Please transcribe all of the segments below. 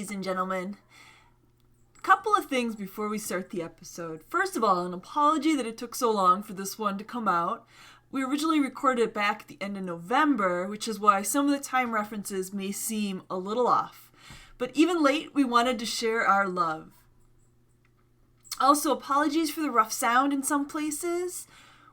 ladies and gentlemen. Couple of things before we start the episode. First of all, an apology that it took so long for this one to come out. We originally recorded it back at the end of November, which is why some of the time references may seem a little off. But even late, we wanted to share our love. Also, apologies for the rough sound in some places.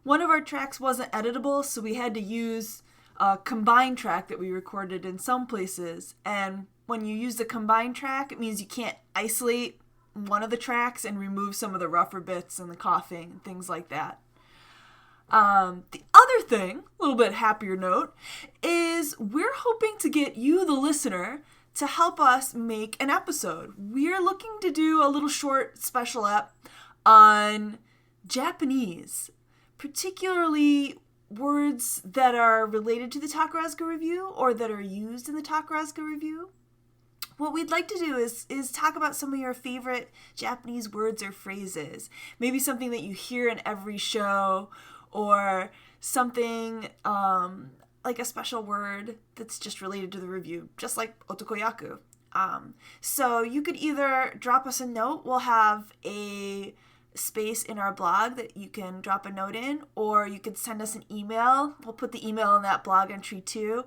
One of our tracks wasn't editable, so we had to use a combined track that we recorded in some places. And when you use the combined track, it means you can't isolate one of the tracks and remove some of the rougher bits and the coughing and things like that. The other thing, a little bit happier note, is we're hoping to get you, the listener, to help us make an episode. We're looking to do a little short special ep on Japanese, particularly words that are related to the Takarazuka review or that are used in the Takarazuka review. What we'd like to do is talk about some of your favorite Japanese words or phrases. Maybe something that you hear in every show, or something like a special word that's just related to the review, just like otokoyaku. So you could either drop us a note. We'll have a space in our blog that you can drop a note in, or you could send us an email. We'll put the email in that blog entry too.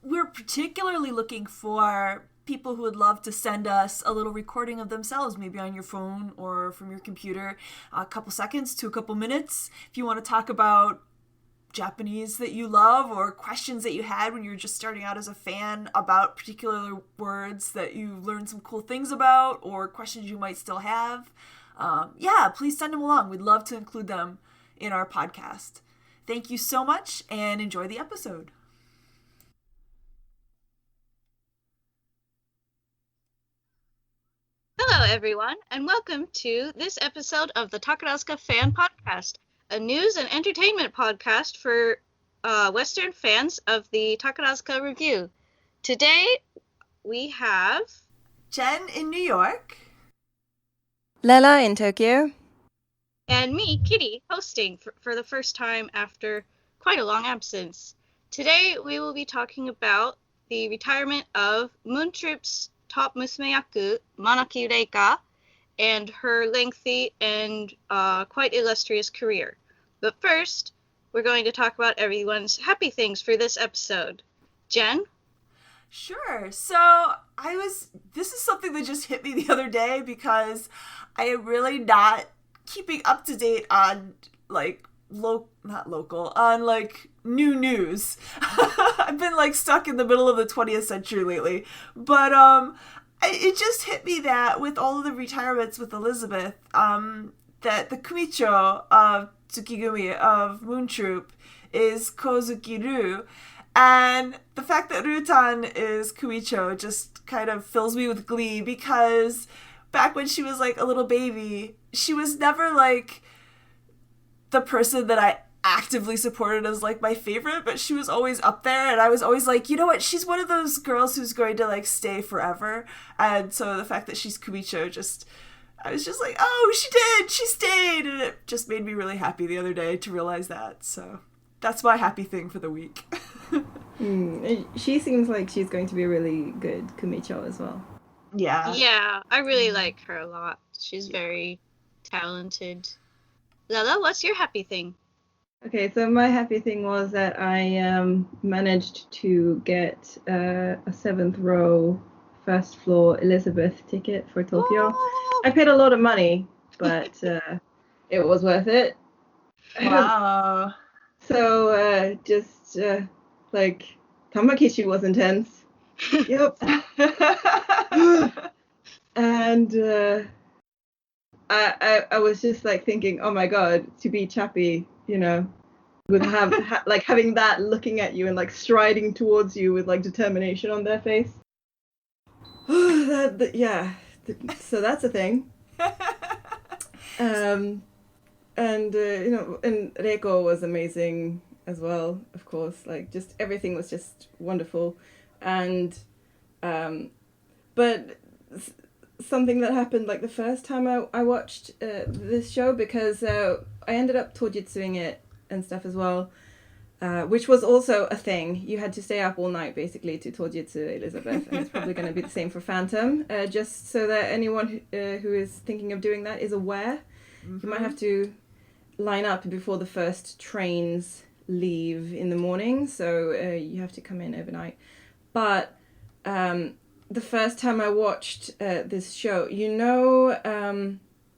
We're particularly looking for people who would love to send us a little recording of themselves, maybe on your phone or from your computer, a couple seconds to a couple minutes. If you want to talk about Japanese that you love, or questions that you had when you were just starting out as a fan about particular words that you learned some cool things about, or questions you might still have, please send them along. We'd love to include them in our podcast. Thank you so much, and enjoy the episode. Hello, everyone, and welcome to this episode of the Takarazuka Fan Podcast, a news and entertainment podcast for Western fans of the Takarazuka Review. Today, we have Jen in New York, Lella in Tokyo, and me, Kitty, hosting for the first time after quite a long absence. Today, we will be talking about the retirement of Moon Troupe's top musumeyaku, Manaki Reika, and her lengthy and quite illustrious career. But first, we're going to talk about everyone's happy things for this episode. Jen? Sure. So this is something that just hit me the other day because I am really not keeping up to date on new news. I've been stuck in the middle of the 20th century lately. But it just hit me that with all of the retirements with Elizabeth, that the kumichou of Tsukigumi of Moon Troupe is Kozuki-Ru. And the fact that Rutan is kumichou just kind of fills me with glee, because back when she was a little baby, she was never the person that I actively supported as my favorite, but she was always up there, and I was always you know what, she's one of those girls who's going to stay forever. And so the fact that she's kumichou, I was just oh, she stayed, and it just made me really happy the other day to realize that. So that's my happy thing for the week. She seems like she's going to be a really good kumichou as well. Yeah, I really like her a lot. She's very talented. Lella, what's your happy thing? Okay, so my happy thing was that I managed to get a 7th row first floor Elizabeth ticket for Tokyo. Oh! I paid a lot of money, but it was worth it. Wow. So Tamakishi was intense. Yep. And I was just thinking, oh my god, to be Chappie, would have having that looking at you and striding towards you with determination on their face. So that's a thing. And Reiko was amazing as well, of course. Just everything was just wonderful. And but something that happened the first time I watched this show, because I ended up taujitsuing it and stuff as well, which was also a thing. You had to stay up all night, basically, to Tojitsu Elizabeth, and it's probably going to be the same for Phantom, just so that anyone who is thinking of doing that is aware. Mm-hmm. You might have to line up before the first trains leave in the morning, so you have to come in overnight. But the first time I watched this show,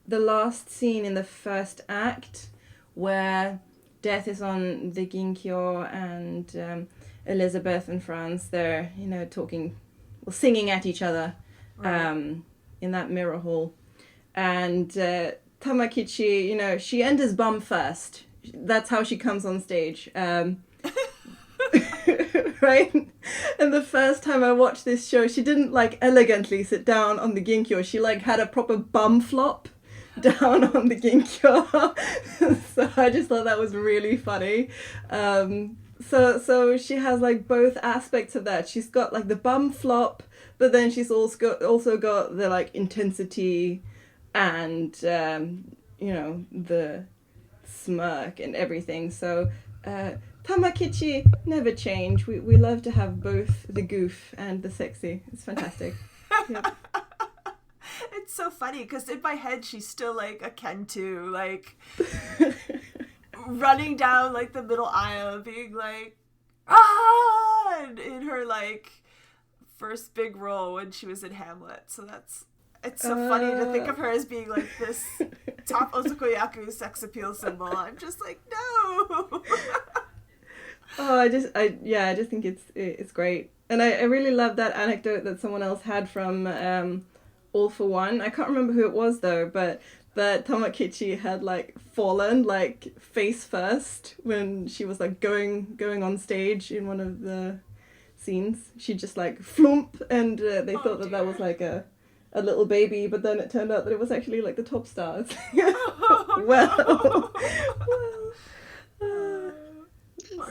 the last scene in the first act where Death is on the Ginkyo and Elizabeth and Franz, they're, talking, well, singing at each other in that mirror hall. And Tamakichi, she enters bum first. That's how she comes on stage. Right? And the first time I watched this show, she didn't, elegantly sit down on the Ginkyo. She, had a proper bum flop down on the Ginkyo. So I just thought that was really funny. So she has both aspects of that. She's got the bum flop, but then she's also got the intensity and the smirk and everything. So Tamakichi never change. We love to have both the goof and the sexy. It's fantastic. Yep. It's so funny because in my head she's still a Kentoo, running down the middle aisle, being in her first big role when she was in Hamlet. So it's so funny to think of her as being this top osukoyaku sex appeal symbol. I'm just no. Oh, I just think it's great, and I really love that anecdote that someone else had from All for One. I can't remember who it was though, but that Tamakichi had fallen face first when she was going on stage in one of the scenes. She just flump, and they thought that was a little baby, but then it turned out that it was actually the top stars. Well.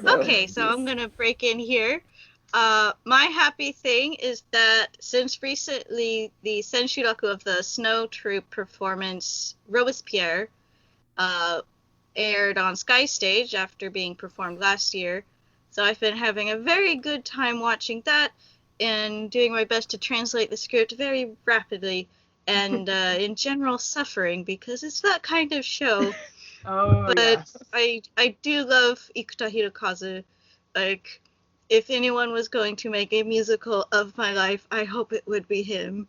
Okay, so I'm gonna break in here. My happy thing is that since recently the Senshuraku of the Snow Troupe performance Robespierre aired on Sky Stage after being performed last year, so I've been having a very good time watching that and doing my best to translate the script very rapidly and in general suffering because it's that kind of show. Oh, but yes. I do love Ikuta Hirokazu. If anyone was going to make a musical of my life, I hope it would be him.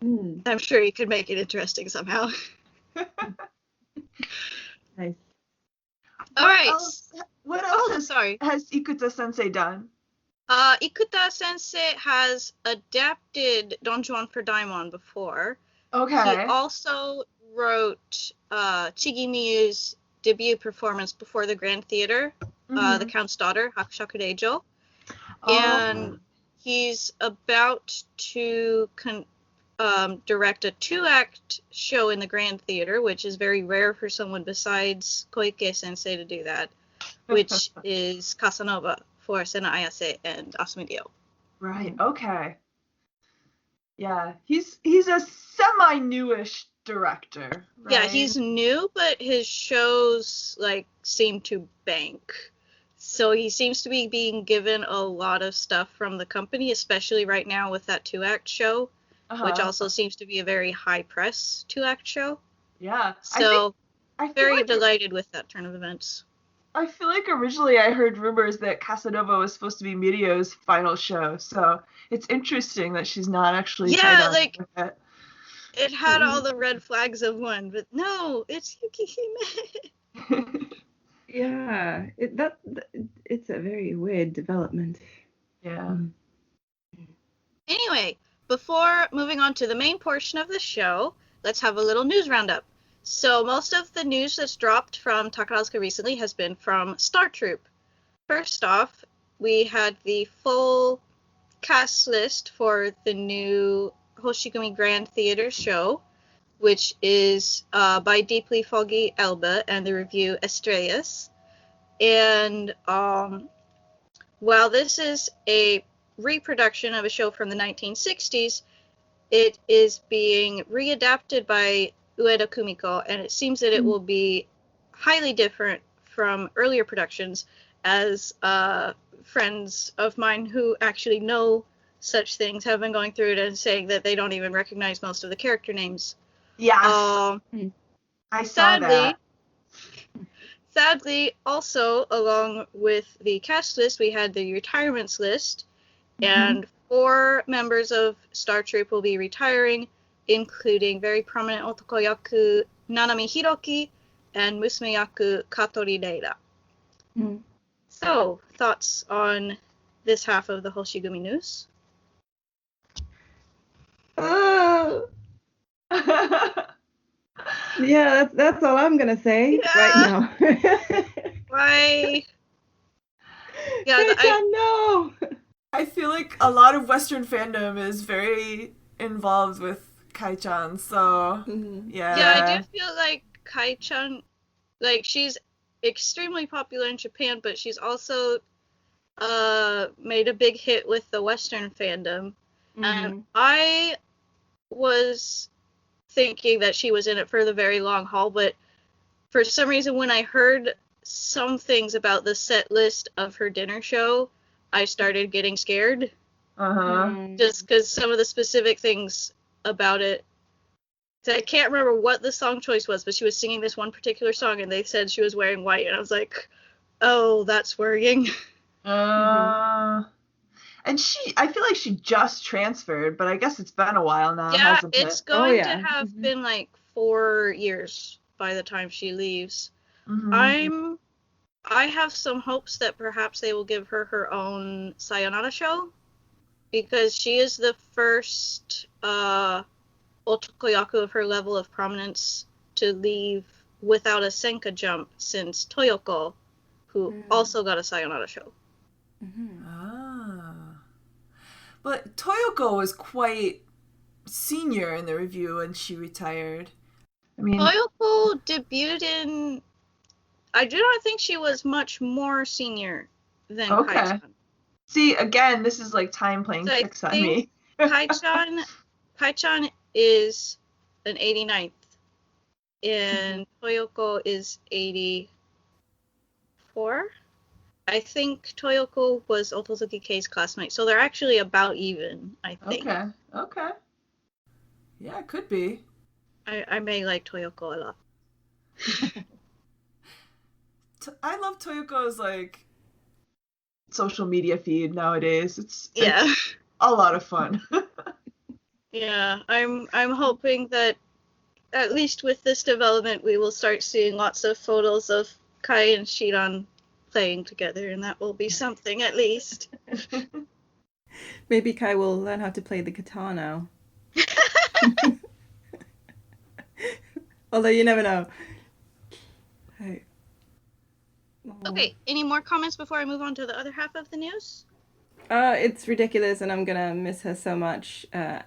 I'm sure he could make it interesting somehow. Nice. All right. What else sorry. has Ikuta Sensei done? Ikuta Sensei has adapted Don Juan for Daimon before. Okay. He also wrote Chigi Miyu's debut performance before the Grand Theater, The Count's Daughter, Hakushaku Reijo. And he's about to direct a 2-act show in the Grand Theater, which is very rare for someone besides Koike Sensei to do that, which is Casanova for Sena Ayase and Asumi Dio. Right, okay. Yeah, he's a semi-newish director, right? Yeah, he's new, but his shows seem to bank. So he seems to be being given a lot of stuff from the company, especially right now with that 2-act show, which also seems to be a very high press 2-act show. Yeah. So I feel very delighted with that turn of events. I feel like originally I heard rumors that Casanova was supposed to be Mirio's final show, so it's interesting that she's not actually tied on with it. It had all the red flags of one, but no, it's Yukihime. Yeah, it's a very weird development. Yeah. Anyway, before moving on to the main portion of the show, let's have a little news roundup. So most of the news that's dropped from Takarazuka recently has been from Star Troupe. First off, we had the full cast list for the new Hoshigumi Grand Theater show, which is by Deeply Foggy Elba and the review Estrellas. And while this is a reproduction of a show from the 1960s, it is being readapted by Ueda Kumiko, and it seems that it will be highly different from earlier productions, as friends of mine who actually know such things have been going through it and saying that they don't even recognize most of the character names. Yes. I saw that. Sadly, also, along with the cast list, we had the retirements list, and 4 members of Star Troupe will be retiring, including very prominent otokoyaku Nanami Hiroki and musumeyaku Katori Lella. So, thoughts on this half of the Hoshigumi news? Yeah, that's all I'm gonna say right now. Why? Yeah, no. I feel like a lot of Western fandom is very involved with Kai-chan, so yeah. Yeah, I do feel like Kai-chan, like, she's extremely popular in Japan, but she's also made a big hit with the Western fandom. And I was thinking that she was in it for the very long haul, but for some reason when I heard some things about the set list of her dinner show, I started getting scared. Just because some of the specific things about it. So I can't remember what the song choice was, but she was singing this one particular song and they said she was wearing white, and I was like, oh, that's worrying. And I feel like she just transferred, but I guess it's been a while now, hasn't it? It's going to have been like 4 years by the time she leaves. I have some hopes that perhaps they will give her her own sayonara show, because she is the first otokoyaku of her level of prominence to leave without a senka jump since Toyoko, who also got a sayonara show. But Toyoko was quite senior in the review and she retired. I mean, Toyoko debuted in... I do not think she was much more senior than Kai-chan. See, again, this is like time playing tricks on me. Kai-chan is an 89th, and Toyoko is 84. I think Toyoko was Otozuki Kei's classmate, so they're actually about even, I think. Okay. Yeah, it could be. I may like Toyoko a lot. I love Toyoko's, like, social media feed nowadays. It's a lot of fun. Yeah, I'm hoping that at least with this development we will start seeing lots of photos of Kai and Shiran playing together, and that will be something at least. Maybe Kai will learn how to play the guitar now. Although you never know. Hey. Okay, any more comments before I move on to the other half of the news? It's ridiculous, and I'm gonna miss her so much. I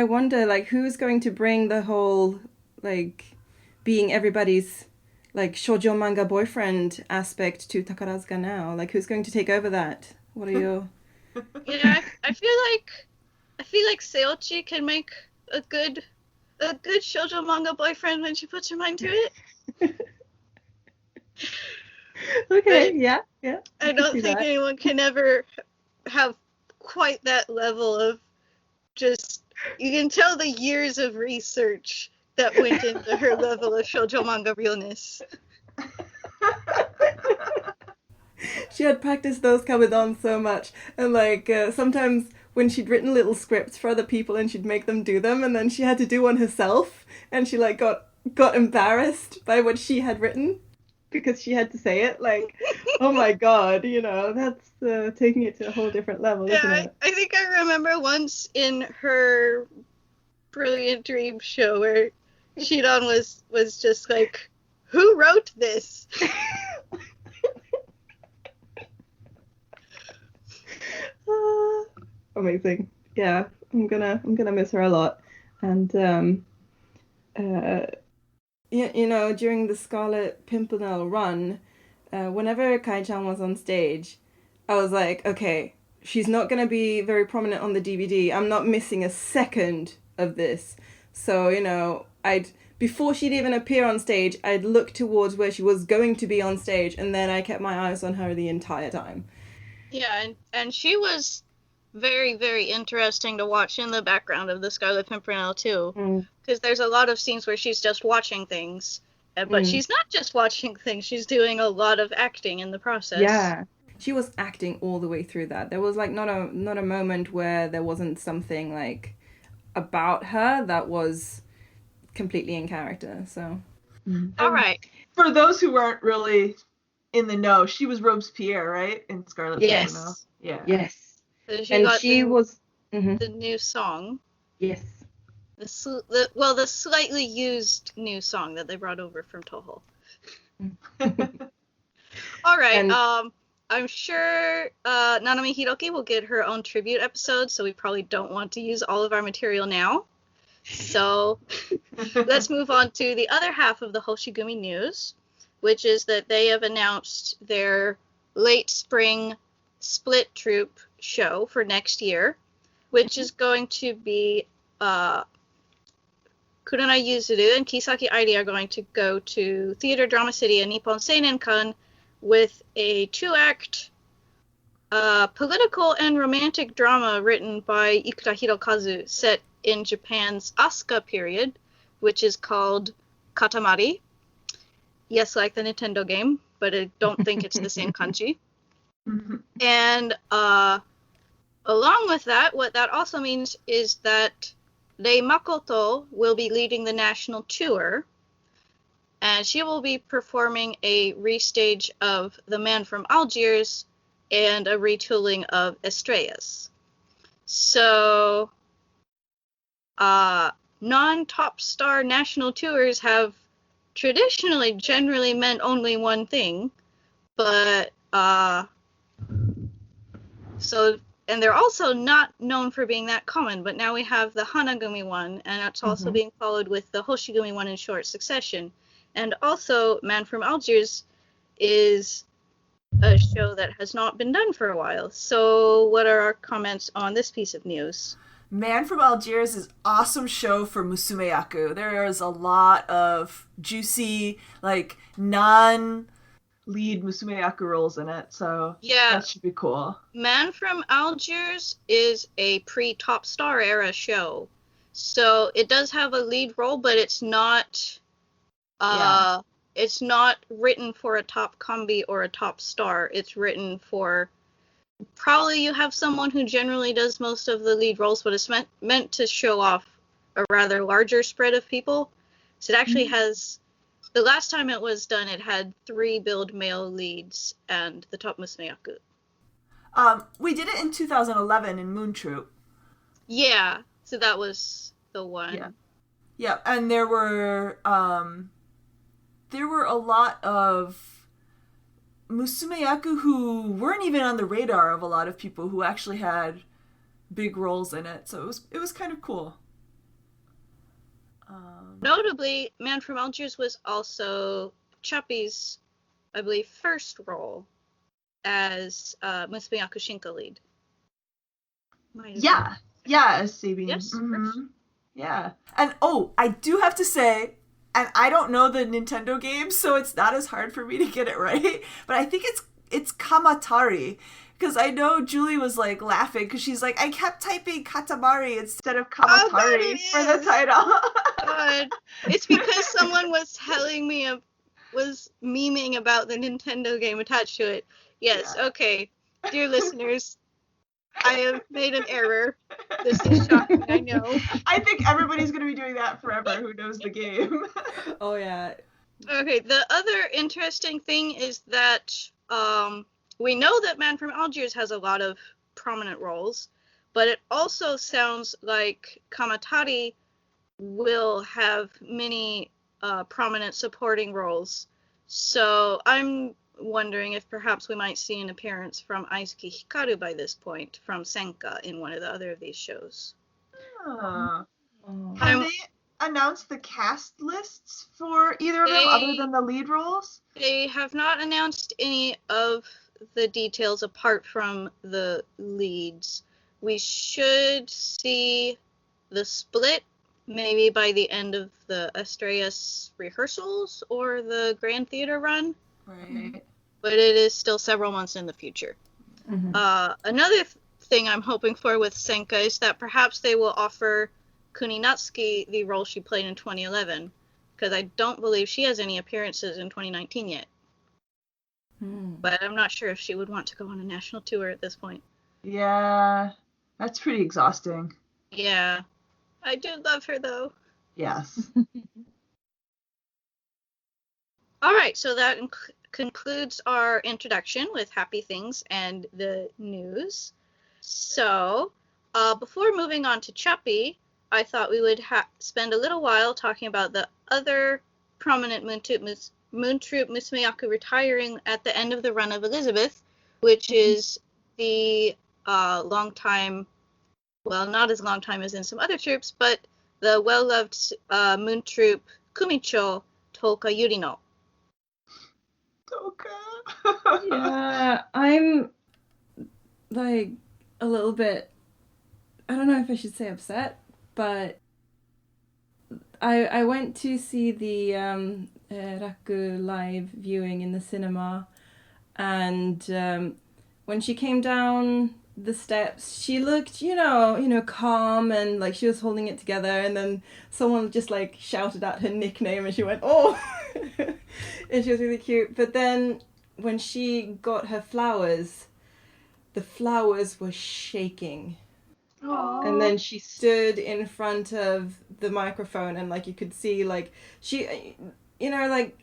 wonder, like, who's going to bring the whole, like, being everybody's, like, shoujo manga boyfriend aspect to Takarazuka now? Like, who's going to take over that? What are your... Yeah, I feel like Seochi can make a good shoujo manga boyfriend when she puts her mind to it. Okay, but yeah. I don't think anyone can ever have quite that level of just... You can tell the years of research that went into her level of shoujo manga realness. She had practiced those kabedon so much, and like sometimes when she'd written little scripts for other people and she'd make them do them, and then she had to do one herself, and she like got embarrassed by what she had written because she had to say it. Like, oh my god, that's taking it to a whole different level, isn't it? I think I remember once in her Brilliant Dream show where Shiran was just like, who wrote this? Amazing. Yeah, I'm gonna miss her a lot. And during the Scarlet Pimpernel run, whenever Kai-chan was on stage, I was like, okay, she's not gonna be very prominent on the DVD. I'm not missing a second of this. So, before she'd even appear on stage, I'd look towards where she was going to be on stage, and then I kept my eyes on her the entire time. Yeah, and she was very, very interesting to watch in the background of the Scarlet Pimpernel too, because there's a lot of scenes where she's just watching things, but she's not just watching things, she's doing a lot of acting in the process. Yeah. She was acting all the way through that. There was like not a moment where there wasn't something like about her that was completely in character. So all right. For those who weren't really in the know, she was Robespierre, right? In Scarlet Pimpernel. Yeah. Yes. So she was the new song. Yes. The slightly used new song that they brought over from Toho. All right. I'm sure Nanami Hiroki will get her own tribute episode, so we probably don't want to use all of our material now. So let's move on to the other half of the Hoshigumi news, which is that they have announced their late spring split troupe show for next year, which is going to be Kurenai Yuzuru and Kisaki Airi are going to go to Theater Drama City and Nippon Seinen-kan with a 2-act political and romantic drama written by Ikuta Hirokazu set in Japan's Asuka period, which is called Katamari. Yes, like the Nintendo game, but I don't think it's the same kanji. And along with that, what that also means is that Rei Makoto will be leading the national tour, and she will be performing a restage of The Man from Algiers and a retooling of Estrellas. So, non-top star national tours have traditionally generally meant only one thing, but and they're also not known for being that common, but now we have the Hanagumi one, and it's also being followed with the Hoshigumi one in short succession. And also, Man from Algiers is a show that has not been done for a while. So what are our comments on this piece of news? Man from Algiers is awesome show for musumeyaku. There is a lot of juicy, like, non-lead musumeyaku roles in it, so that should be cool. Man from Algiers is a pre-Top Star era show. So it does have a lead role, but it's not written for a top combi or a top star. It's written for probably you have someone who generally does most of the lead roles, but it's meant to show off a rather larger spread of people. So it actually has, the last time it was done, it had 3 billed male leads and the top musumeyaku. We did it in 2011 in Moon Troupe. Yeah, so that was the one. Yeah, and there were a lot of musumeyaku who weren't even on the radar of a lot of people who actually had big roles in it. So it was kind of cool. Notably, Man from Algiers was also Chappi's, I believe, first role as musumeyaku Shinka lead. As Sabine. Yes. Yeah. And I do have to say, and I don't know the Nintendo games, so it's not as hard for me to get it right, but I think it's Kamatari, because I know Julie was like laughing because she's like, I kept typing Katamari instead of Kamatari for the title. It's because someone was telling me, was memeing about the Nintendo game attached to it. Yes, okay. Dear listeners, I have made an error. This is shocking, I know. I think everybody's going to be doing that forever who knows the game. Oh, yeah. Okay, the other interesting thing is that we know that Man from Algiers has a lot of prominent roles, but it also sounds like Kamatari will have many prominent supporting roles. So I'm wondering if perhaps we might see an appearance from Aizuki Hikaru by this point from Senka in one of the other of these shows. Have they announced the cast lists for either of them other than the lead roles? They have not announced any of the details apart from the leads. We should see the split maybe by the end of the Estrellas rehearsals or the Grand Theater run. Right. But it is still several months in the future. Another thing I'm hoping for with Senka is that perhaps they will offer Kuninatsuki the role she played in 2011, because I don't believe she has any appearances in 2019 yet. But I'm not sure if she would want to go on a national tour at this point. Yeah, that's pretty exhausting. Yeah. I do love her, though. Yes. All right, so that concludes our introduction with happy things and the news. So, before moving on to Chappie, I thought we would spend a little while talking about the other prominent Moon Troupe musumeyaku retiring at the end of the run of Elizabeth, which is the long time, well, not as long time as in some other troupes, but the well-loved Moon Troupe kumichou Touka Yurino. Touka. Yeah, I'm like a little bit, I don't know if I should say upset, but I went to see the Raku live viewing in the cinema, and when she came down the steps, she looked, calm, and like she was holding it together, and then someone just like shouted out her nickname, and she went, "Oh!" And she was really cute. But then when she got her flowers, the flowers were shaking. Aww. And then she stood in front of the microphone, and like you could see, like she, like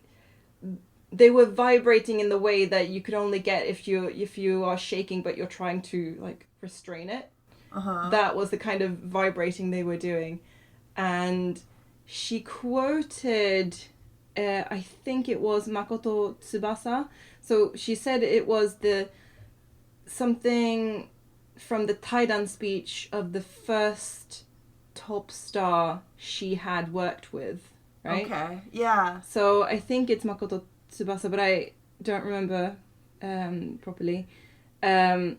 they were vibrating in the way that you could only get if you are shaking but you're trying to like restrain it. That was the kind of vibrating they were doing. And she quoted I think it was Makoto Tsubasa. So she said it was something from the Taidan speech of the first top star she had worked with, right? Okay, yeah. So I think it's Makoto Tsubasa, but I don't remember properly. And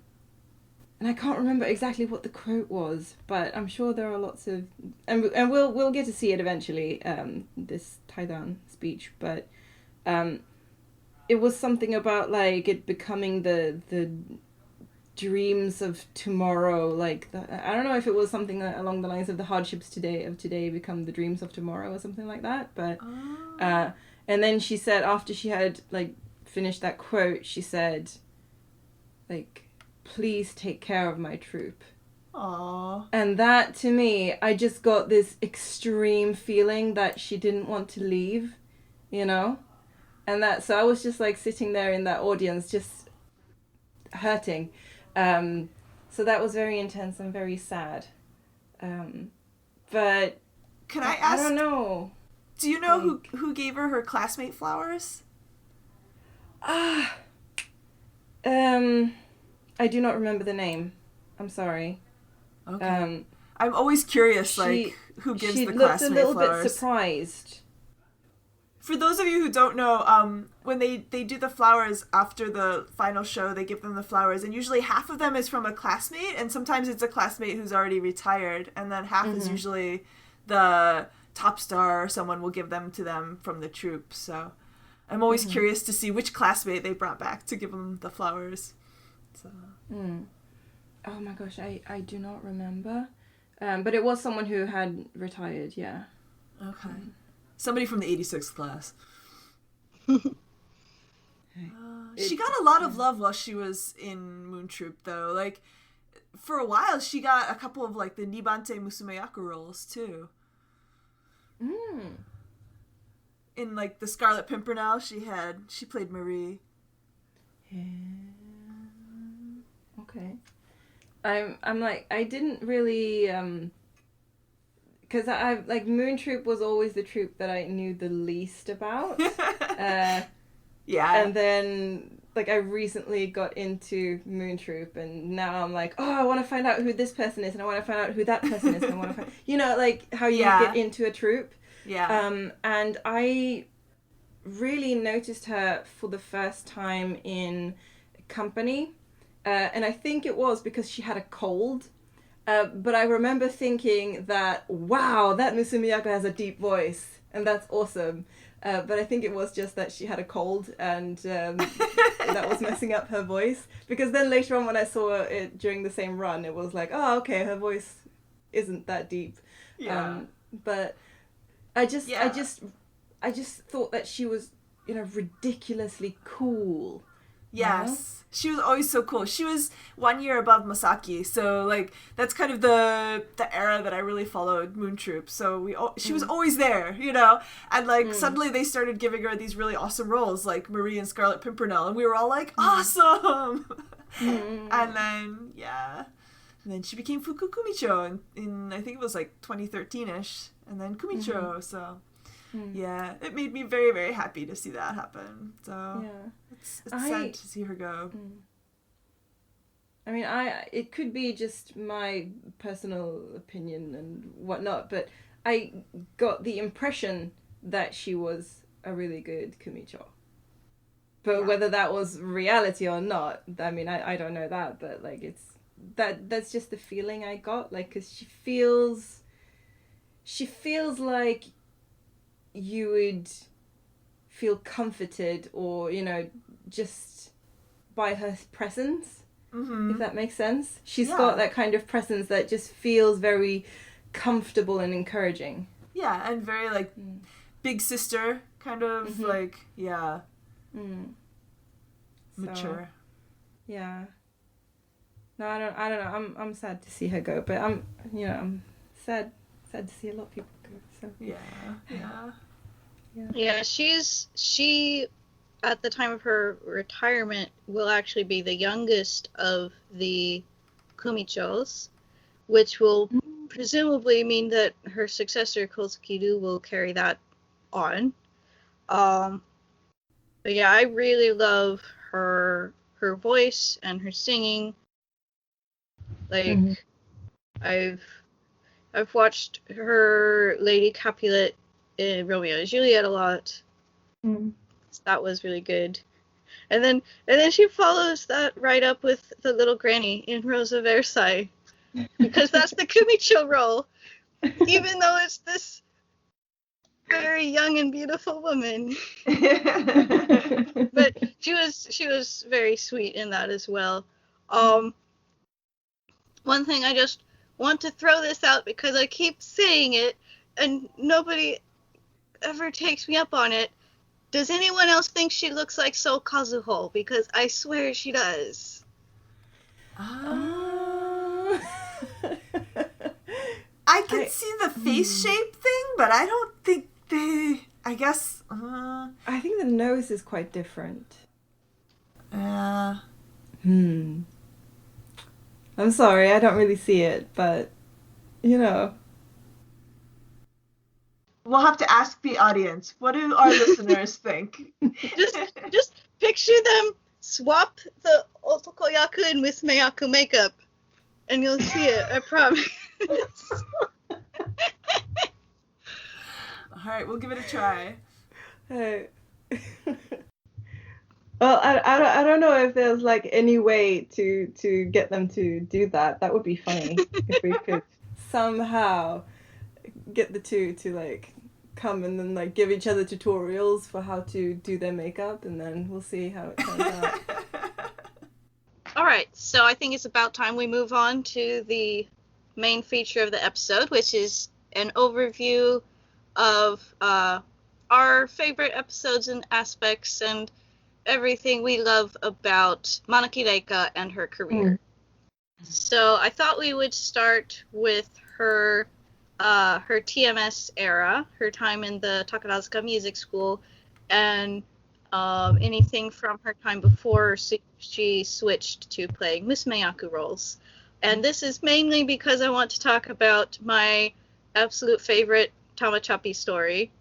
I can't remember exactly what the quote was, but I'm sure there are lots of... And we'll get to see it eventually, this Taidan speech, but it was something about like it becoming the dreams of tomorrow, like I don't know if it was something along the lines of the hardships of today become the dreams of tomorrow or something like that, but and then she said, after she had like finished that quote, she said like, "Please take care of my troupe." Aww. And that, to me, I just got this extreme feeling that she didn't want to leave, and so I was just like sitting there in that audience just hurting. So that was very intense and very sad. But can I ask? I don't know. Do you know who gave her classmate flowers? I do not remember the name. I'm sorry. Okay. I'm always curious, who gives the classmate flowers. She looked a little bit surprised. For those of you who don't know, when they do the flowers after the final show, they give them the flowers, and usually half of them is from a classmate, and sometimes it's a classmate who's already retired, and then half is usually the top star or someone will give them to them from the troupe. So I'm always curious to see which classmate they brought back to give them the flowers. So. Oh my gosh, I do not remember. But it was someone who had retired, yeah. Okay. Somebody from the 86th class. She got a lot of love while she was in Moon Troupe, though. Like, for a while, she got a couple of, like, the Nibante Musumeyaku roles, too. In, like, the Scarlet Pimpernel, she played Marie. Okay. I'm like, I didn't really, because I like Moon Troupe was always the troupe that I knew the least about. Yeah. And then like I recently got into Moon Troupe, and now I'm like, oh, I want to find out who this person is, and I want to find out who that person is, and I want to find, like how you get into a troupe. Yeah. And I really noticed her for the first time in Company, and I think it was because she had a cold. But I remember thinking that, wow, that musumeyaku has a deep voice, and that's awesome. But I think it was just that she had a cold, and that was messing up her voice. Because then later on when I saw it during the same run, it was like, oh, okay, her voice isn't that deep. Yeah. But I just Yeah. I just thought that she was, ridiculously cool. Yes. She was always so cool. She was 1 year above Masaki, so like that's kind of the era that I really followed Moon Troupe. So she was always there, and like suddenly they started giving her these really awesome roles like Marie and Scarlet Pimpernel, and we were all like, awesome. And then and then she became Fuku Kumichou in I think it was like 2013ish, and then Kumichou. So yeah, it made me very, very happy to see that happen. So it's sad to see her go. I mean, it could be just my personal opinion and whatnot, but I got the impression that she was a really good kumichou. But whether that was reality or not, I mean, I don't know that, but like that's just the feeling I got, like, because she feels like you would feel comforted or, just by her presence, if that makes sense. She's got that kind of presence that just feels very comfortable and encouraging. Yeah, and very, like, big sister kind of, like, mature. Yeah. No, I don't know. I'm sad to see her go, but I'm sad to see a lot of people go. So Yeah, she at the time of her retirement will actually be the youngest of the kumichous, which will presumably mean that her successor Kozuki-do will carry that on. But yeah, I really love her voice and her singing. Like I've watched her Lady Capulet in Romeo and Juliet a lot. So that was really good. And then she follows that right up with the little granny in Rose of Versailles. Because that's the kumichou role. Even though it's this very young and beautiful woman. But she was very sweet in that as well. One thing I just want to throw this out because I keep saying it and nobody ever takes me up on it. Does anyone else think she looks like So Kazuho? Because I swear she does. I can see the face shape thing, but I don't think I guess... I think the nose is quite different. I'm sorry, I don't really see it, but, We'll have to ask the audience. What do our listeners think? Just picture them swap the otokoyaku and musumeyaku makeup, and you'll see it, I promise. Alright, we'll give it a try. hey. Well, I don't know if there's like any way to get them to do that. That would be funny if we could somehow get the two to like come and then like give each other tutorials for how to do their makeup, and then we'll see how it turns out. Alright, so I think it's about time we move on to the main feature of the episode, which is an overview of our favorite episodes and aspects and everything we love about Manaki Reika and her career. So I thought we would start with her TMS era, her time in the Takarazuka Music School, and anything from her time before she switched to playing musumeyaku roles. And this is mainly because I want to talk about my absolute favorite Tamachapi story,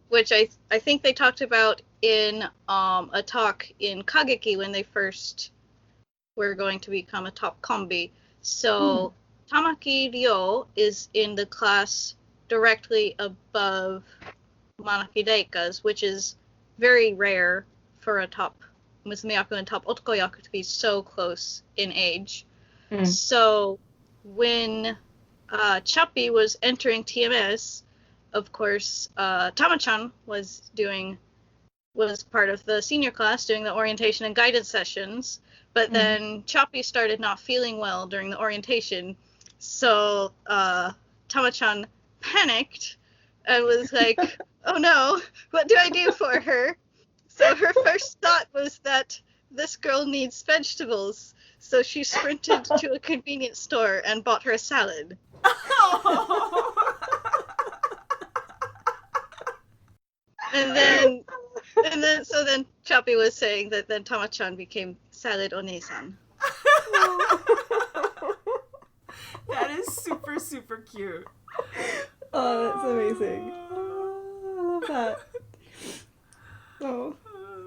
which I think they talked about in a talk in Kageki when they first were going to become a top combi. So Tamaki Ryo is in the class directly above Manaki Reika's, which is very rare for a top musumeyaku and top otokoyaku to be so close in age. So when Chappie was entering TMS, of course, Tama-chan was part of the senior class doing the orientation and guidance sessions, but then Chappie started not feeling well during the orientation, so Tama-chan panicked and was like, oh no, what do I do for her? So her first thought was that this girl needs vegetables, so she sprinted to a convenience store and bought her a salad. And then Chappie was saying that then Tama-chan became Salad Onesan. That is super, super cute. Oh, that's amazing. I love that. Oh,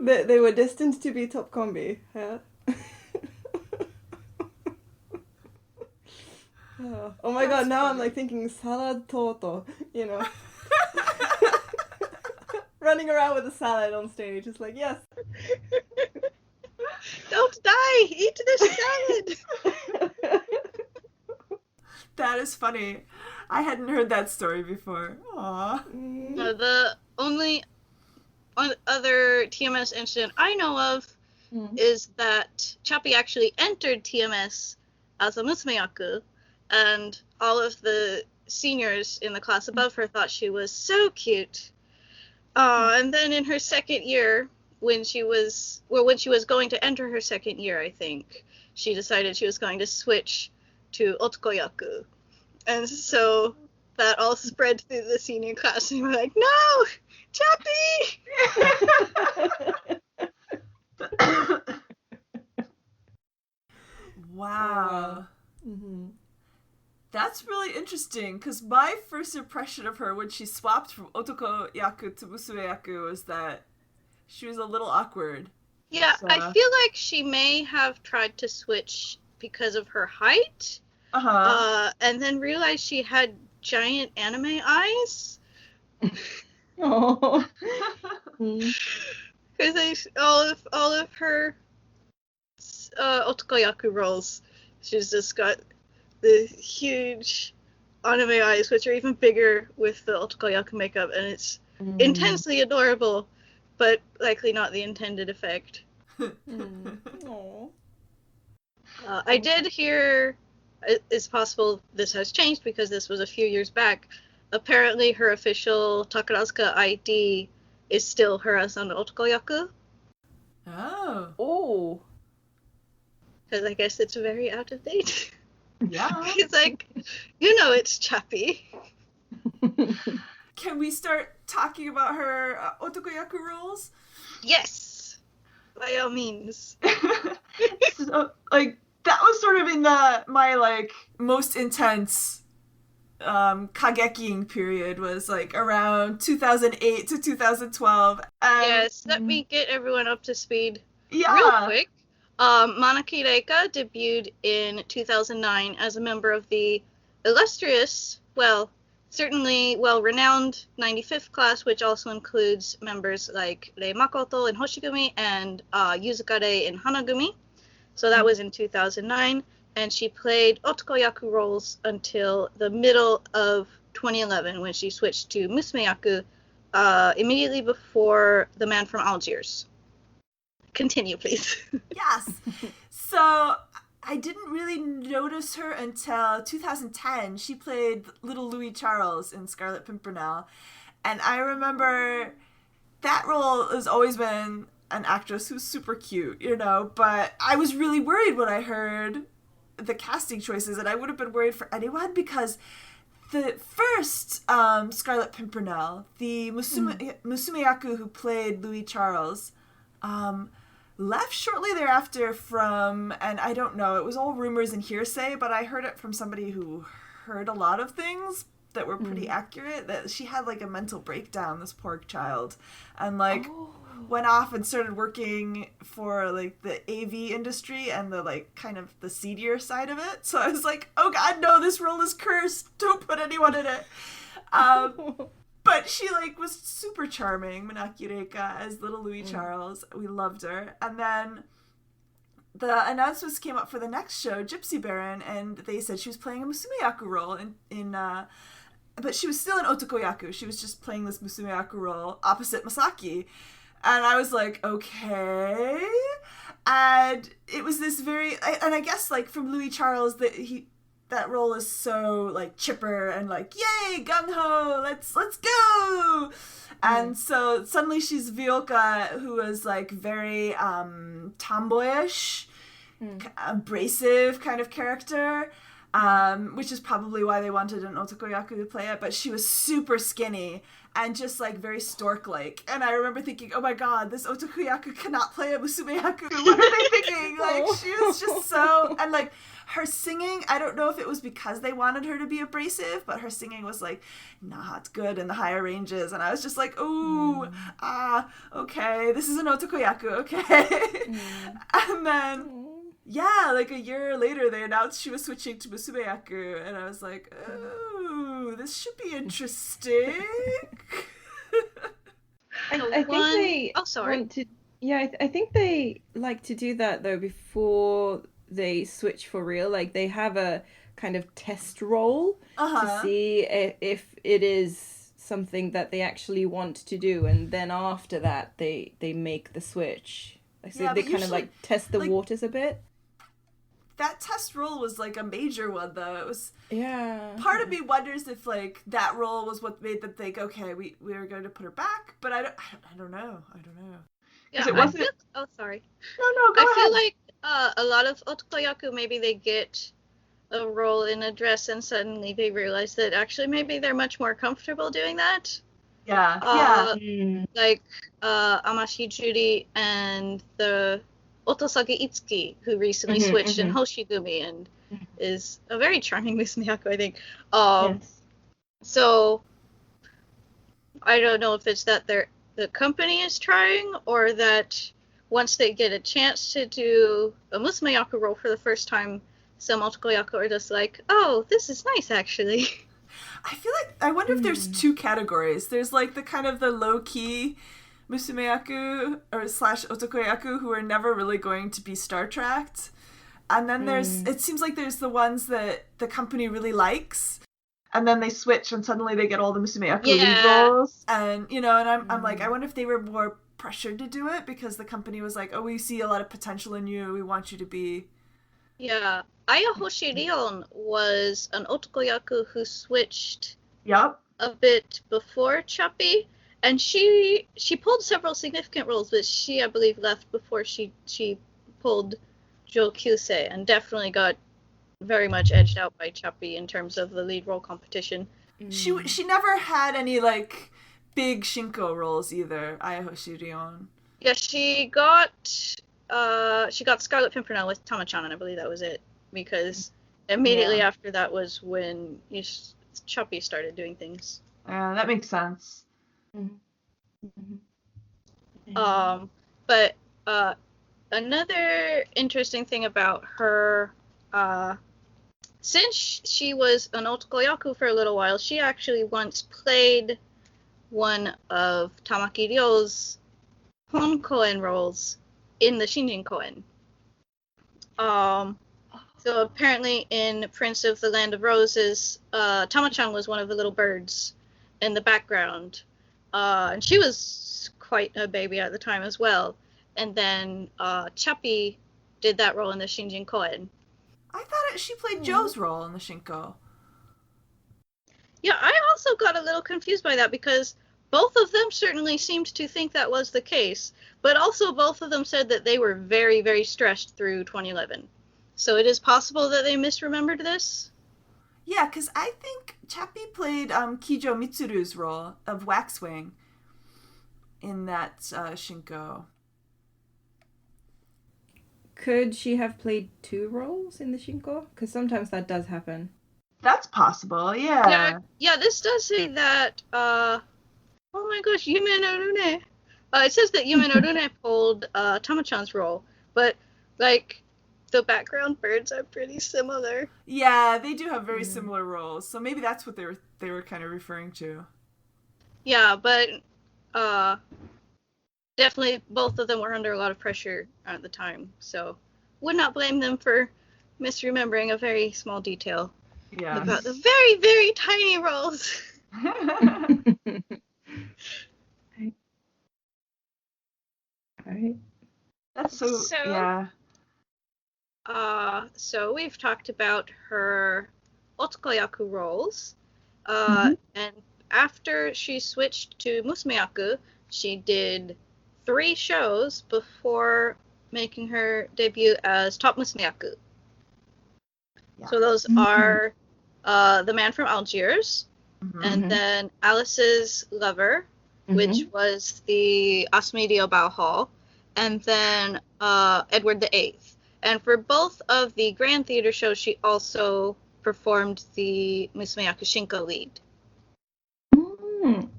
they were destined to be top combi. Yeah. Oh my god! Now I'm like thinking salad toto. You know. Running around with a salad on stage. It's like, yes. Don't die! Eat this salad! That is funny. I hadn't heard that story before. Aww. The only other TMS incident I know of is that Chappie actually entered TMS as a musumeyaku, and all of the seniors in the class above her thought she was so cute. And then in her second year, when she was going to enter her second year, I think, she decided she was going to switch to otokoyaku. And so that all spread through the senior class, and we're like, no! Chappie! Wow. Mm-hmm. That's really interesting, because my first impression of her when she swapped from otokoyaku to musumeyaku was that she was a little awkward. Yeah, so. I feel like she may have tried to switch because of her height, and then realized she had giant anime eyes. Oh. Because all of her otokoyaku roles, she's just got the huge anime eyes, which are even bigger with the otokoyaku makeup, and it's intensely adorable, but likely not the intended effect. I did hear, it's possible this has changed because this was a few years back, apparently her official Takarazuka ID is still her as an otokoyaku. Oh. Because I guess it's very out of date. Yeah. It's like, it's Chappie. Can we start talking about her otokoyaku roles? Yes! By all means. So, that was sort of in my, most intense kageking period was, around 2008 to 2012. Yes, let me get everyone up to speed real quick. Manaki Reika debuted in 2009 as a member of the illustrious, certainly well-renowned 95th class, which also includes members like Rei Makoto in Hoshigumi and Yuzuka Rei in Hanagumi. So that was in 2009, and she played otokoyaku roles until the middle of 2011 when she switched to musumeyaku immediately before The Man from Algiers. Continue, please. Yes. So I didn't really notice her until 2010. She played Little Louis Charles in Scarlet Pimpernel. And I remember that role has always been an actress who's super cute, but I was really worried when I heard the casting choices, and I would have been worried for anyone because the first Scarlet Pimpernel, the musumeyaku who played Louis Charles, left shortly thereafter from, and I don't know, it was all rumors and hearsay, but I heard it from somebody who heard a lot of things that were pretty accurate, that she had a mental breakdown, this poor child, and went off and started working for the AV industry and the kind of the seedier side of it. So I was like, oh god, no, this role is cursed, don't put anyone in it. But she was super charming, Manaki Reika as Little Louis Charles. We loved her. And then the announcements came up for the next show, Gypsy Baron, and they said she was playing a musumeyaku role but she was still an otokoyaku. She was just playing this musumeyaku role opposite Masaki. And I was like, okay. And it was this and I guess like from Louis Charles that role is so like chipper and like, yay, gung ho, let's go. And so suddenly she's Vioka, who is like very tomboyish, abrasive kind of character, which is probably why they wanted an otokoyaku to play it. But she was super skinny and just like very stork-like. And I remember thinking, oh my god, this otokoyaku cannot play a musumeyaku. What are they thinking? Like, she was just so... And like, her singing, I don't know if it was because they wanted her to be abrasive, but her singing was like not good in the higher ranges. And I was just like, ooh, okay, this is an otokoyaku, okay. And then... Yeah, like a year later, they announced she was switching to musumeyaku, and I was like, "Oh, this should be interesting." I think they want to. Yeah, I think they like to do that though before they switch for real. Like they have a kind of test role to see if it is something that they actually want to do, and then after that, they make the switch. So they kind of like test the waters a bit. That test role was like a major one though. It was part of me wonders if like that role was what made them think, okay, we were going to put her back, but I don't know. Yeah, it wasn't... sorry. No, go ahead. I feel like a lot of otokoyaku, maybe they get a role in a dress and suddenly they realize that actually maybe they're much more comfortable doing that. Yeah. Like Amashi Judy and the Otosage Itsuki, who recently switched in Hoshigumi and is a very charming musumeyaku, I think. Yes. So I don't know if it's that the company is trying, or that once they get a chance to do a musumeyaku role for the first time, some otokoyaku are just like, oh, this is nice actually. I wonder if there's two categories. There's like the kind of the low-key musumeyaku or / otokoyaku who are never really going to be star-tracked. And then it seems like there's the ones that the company really likes. And then they switch and suddenly they get all the musumeyaku lead roles. And, and I'm like, I wonder if they were more pressured to do it because the company was like, oh, we see a lot of potential in you. We want you to be... Yeah. Aya Hoshirion was an otokoyaku who switched a bit before Chappi. And she pulled several significant roles, but she, I believe, left before she pulled Jo Kyusei and definitely got very much edged out by Chappi in terms of the lead role competition. She never had any, like, big Shinko roles either, Aya Hoshirion. Yeah, she got Scarlet Pimpernel with Tama-chan, and I believe that was it, because immediately after that was when Chappi started doing things. That makes sense. But another interesting thing about her, since she was an otokoyaku for a little while, she actually once played one of Tamaki Ryo's Honkoen roles in the Shinjin Koen. So apparently in Prince of the Land of Roses, Tama-chan was one of the little birds in the background. And she was quite a baby at the time as well. And then Chappi did that role in the Shinjin Koen. I thought she played Joe's role in the Shinko. Yeah, I also got a little confused by that because both of them certainly seemed to think that was the case. But also both of them said that they were very, very stressed through 2011. So it is possible that they misremembered this? Yeah, because I think Chappi played Kijo Mitsuru's role of Waxwing in that Shinko. Could she have played two roles in the Shinko? Because sometimes that does happen. That's possible, yeah. Yeah, this does say that, oh my gosh, Yume no Rune. It says that Yume no Rune pulled Tama-chan's role, but, like, the background birds are pretty similar. Yeah, they do have very similar roles, so maybe that's what they were kind of referring to. Yeah, but definitely both of them were under a lot of pressure at the time, so would not blame them for misremembering a very small detail Yeah. about the very, very tiny roles. Alright. That's so, So- yeah. So we've talked about her otokoyaku roles, Mhm. and after she switched to musumeyaku, she did 3 shows before making her debut as top musumeyaku. Yeah. So those Mhm. are The Man from Algiers, Mhm. and Mhm. then Alice's Lover, which was the Asmedio Bao Hall, and then Edward VIII. And for both of the Grand Theater shows, she also performed the Musumeyaku Shinko lead. Mm.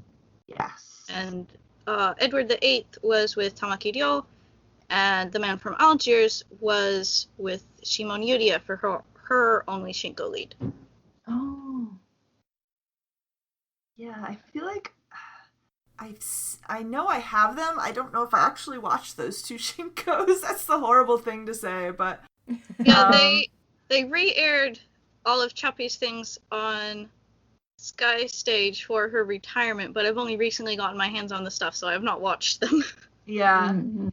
Yes. And Edward VIII was with Tamaki Ryo, and The Man from Algiers was with Shimon Yuria for her only Shinko lead. Oh. Yeah, I feel like I know I have them. I don't know if I actually watched those 2 Shinkos. That's the horrible thing to say, but Yeah, they re-aired all of Chappie's things on Sky Stage for her retirement, but I've only recently gotten my hands on the stuff, so I have not watched them. yeah. Mhm.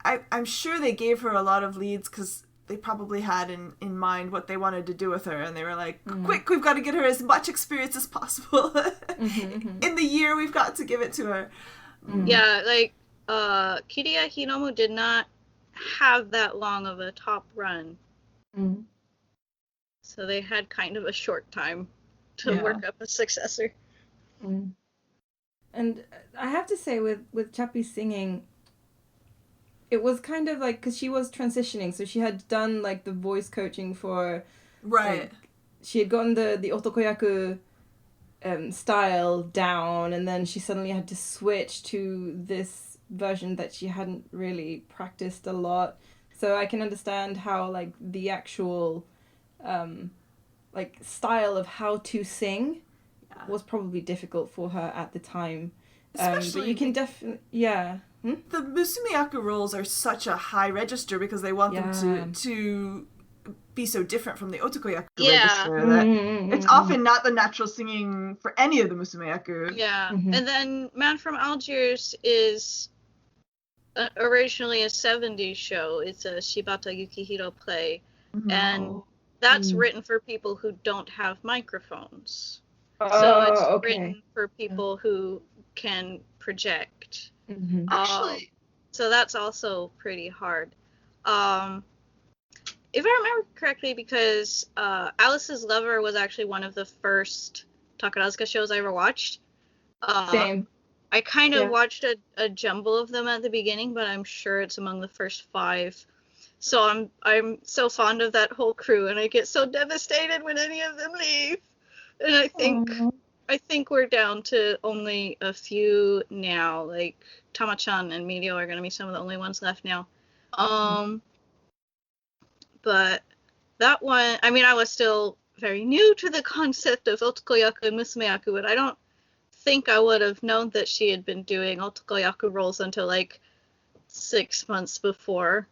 I'm sure they gave her a lot of leads because they probably had in mind what they wanted to do with her, and they were like, quick, we've got to get her as much experience as possible. In the year we've got to give it to her. Yeah, like, Kiriya Hinomu did not have that long of a top run, Mm. so they had kind of a short time to Yeah. work up a successor. Mm. And I have to say, with Chappie's singing, it was kind of like, because she was transitioning, so she had done like the voice coaching for, Right. like, she had gotten the otokoyaku style down, and then she suddenly had to switch to this version that she hadn't really practiced a lot. So I can understand how like the actual like style of how to sing Yeah. was probably difficult for her at the time. Especially but you can definitely, yeah. the musumeyaku roles are such a high register because they want Yeah. them to be so different from the otokoyaku Yeah. register that Mm. it's often not the natural singing for any of the musumeyaku. Yeah, Mhm. and then Man from Algiers is originally a 70s show. It's a Shibata Yukihiro play, and that's written for people who don't have microphones. So it's Oh, okay. written for people who can project. Mhm. Actually, So that's also pretty hard. If I remember correctly, because Alice's Lover was actually one of the first Takarazuka shows I ever watched. Same. I kind of Yeah. watched a jumble of them at the beginning, but I'm sure it's among the first 5. So I'm so fond of that whole crew, and I get so devastated when any of them leave. And I think we're down to only a few now. Like Tama-chan and Mirio are gonna be some of the only ones left now. But that one, I mean, I was still very new to the concept of otokoyaku and musumeyaku, but I don't think I would have known that she had been doing otokoyaku roles until like 6 months before.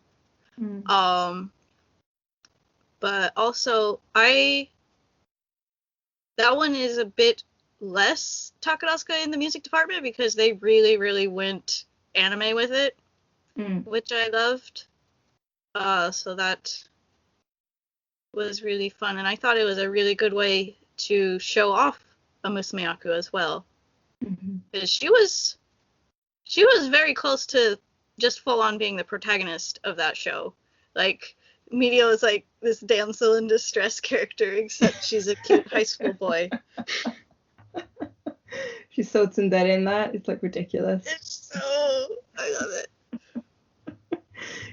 But also that one is a bit less Takarazuka in the music department because they really, really went anime with it, which I loved. So that was really fun, and I thought it was a really good way to show off a musumeyaku as well, because she was very close to just full on being the protagonist of that show. Like, Mirio is like this damsel in distress character, except she's a cute high school boy. She's so tsundere in that. It's like ridiculous. I love it.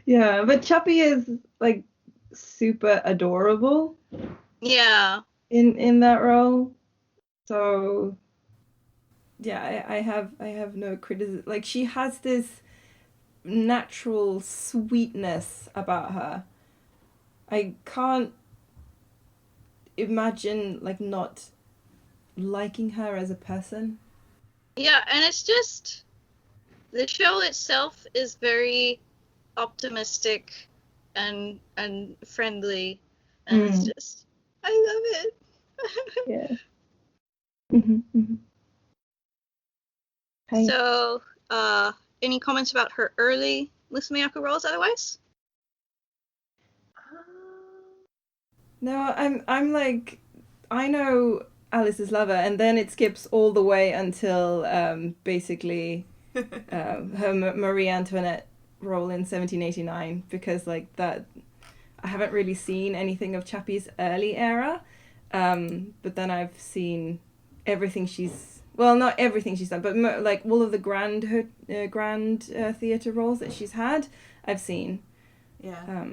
Yeah, but Chappie is like super adorable Yeah. in that role. So Yeah, I have no criticism. Like, she has this natural sweetness about her. I can't imagine like not liking her as a person. Yeah, and it's just the show itself is very optimistic and friendly, and it's just, I love it. Yeah. Mm-hmm. Hey. So, any comments about her early musumeyaku roles otherwise? No, I'm like, I know Alice's Lover, and then it skips all the way until basically her Marie Antoinette role in 1789, because like that, I haven't really seen anything of Chappie's early era, but then I've seen everything she's, well, not everything she's done, but like all of the grand theatre roles that she's had, I've seen. Yeah.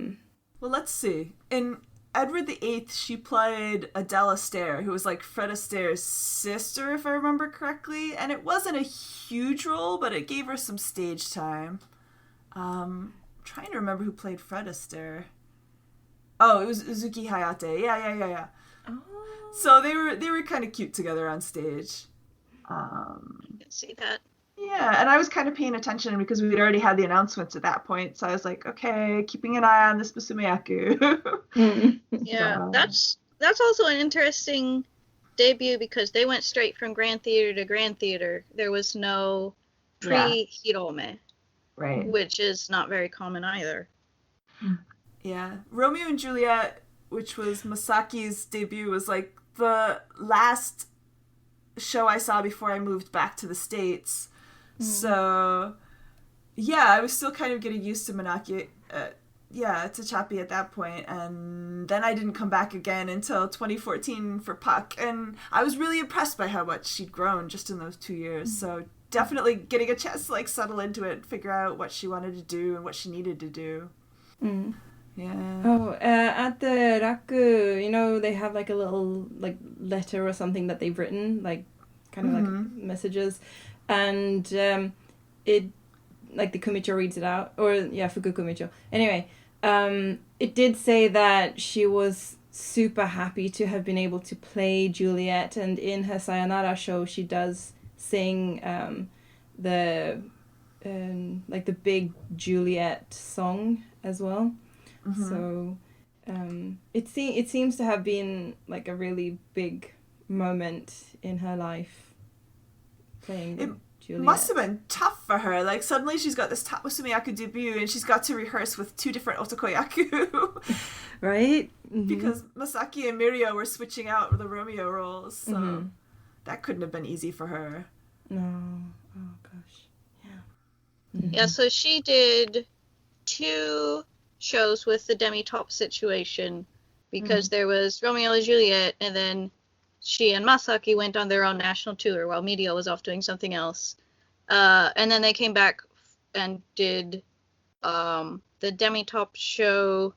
Well, let's see. In Edward VIII, she played Adele Astaire, who was like Fred Astaire's sister, if I remember correctly. And it wasn't a huge role, but it gave her some stage time. Trying to remember who played Fred Astaire. Oh, it was Uzuki Hayate. Yeah. Oh. So they were kind of cute together on stage. I can see that. Yeah, and I was kind of paying attention because we'd already had the announcements at that point, so I was like, okay, keeping an eye on this musumeyaku. Yeah, that's also an interesting debut because they went straight from Grand Theater to Grand Theater. There was no pre-Hirome, Right. which is not very common either. Yeah, Romeo and Juliet, which was Masaki's debut, was like the last show I saw before I moved back to the States. So, yeah, I was still kind of getting used to Manaki, to Chappie at that point, and then I didn't come back again until 2014 for Puck, and I was really impressed by how much she'd grown just in those 2 years, so definitely getting a chance to, like, settle into it, figure out what she wanted to do and what she needed to do. Yeah. Oh, at the raku, you know, they have like a little like letter or something that they've written, like kind of like messages, and it like the kumichou reads it out, or fuku kumichou. Anyway, it did say that she was super happy to have been able to play Juliet, and in her Sayonara show she does sing the like the big Juliet song as well. So it seems to have been like a really big moment in her life playing Juliet. It must have been tough for her. Like, suddenly she's got this top musumeyaku debut and she's got to rehearse with 2 different otokoyaku. Right? Because Masaki and Mirio were switching out the Romeo roles. So that couldn't have been easy for her. No. Oh, gosh. Yeah. Yeah, so she did 2 shows with the demi-top situation because there was Romeo and Juliet, and then she and Masaki went on their own national tour while Mirio was off doing something else. And then they came back and did the demi-top show,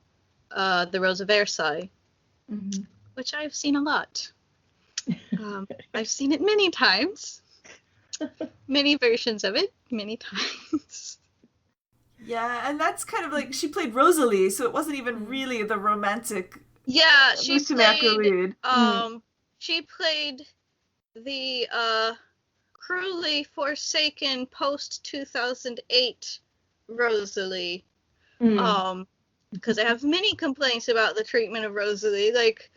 The Rose of Versailles, which I've seen a lot. I've seen it many times. Many versions of it, many times. Yeah, and that's kind of like, she played Rosalie, so it wasn't even really the romantic she musumeyaku played, lead. She played the cruelly forsaken post-2008 Rosalie. Because I have many complaints about the treatment of Rosalie. Like,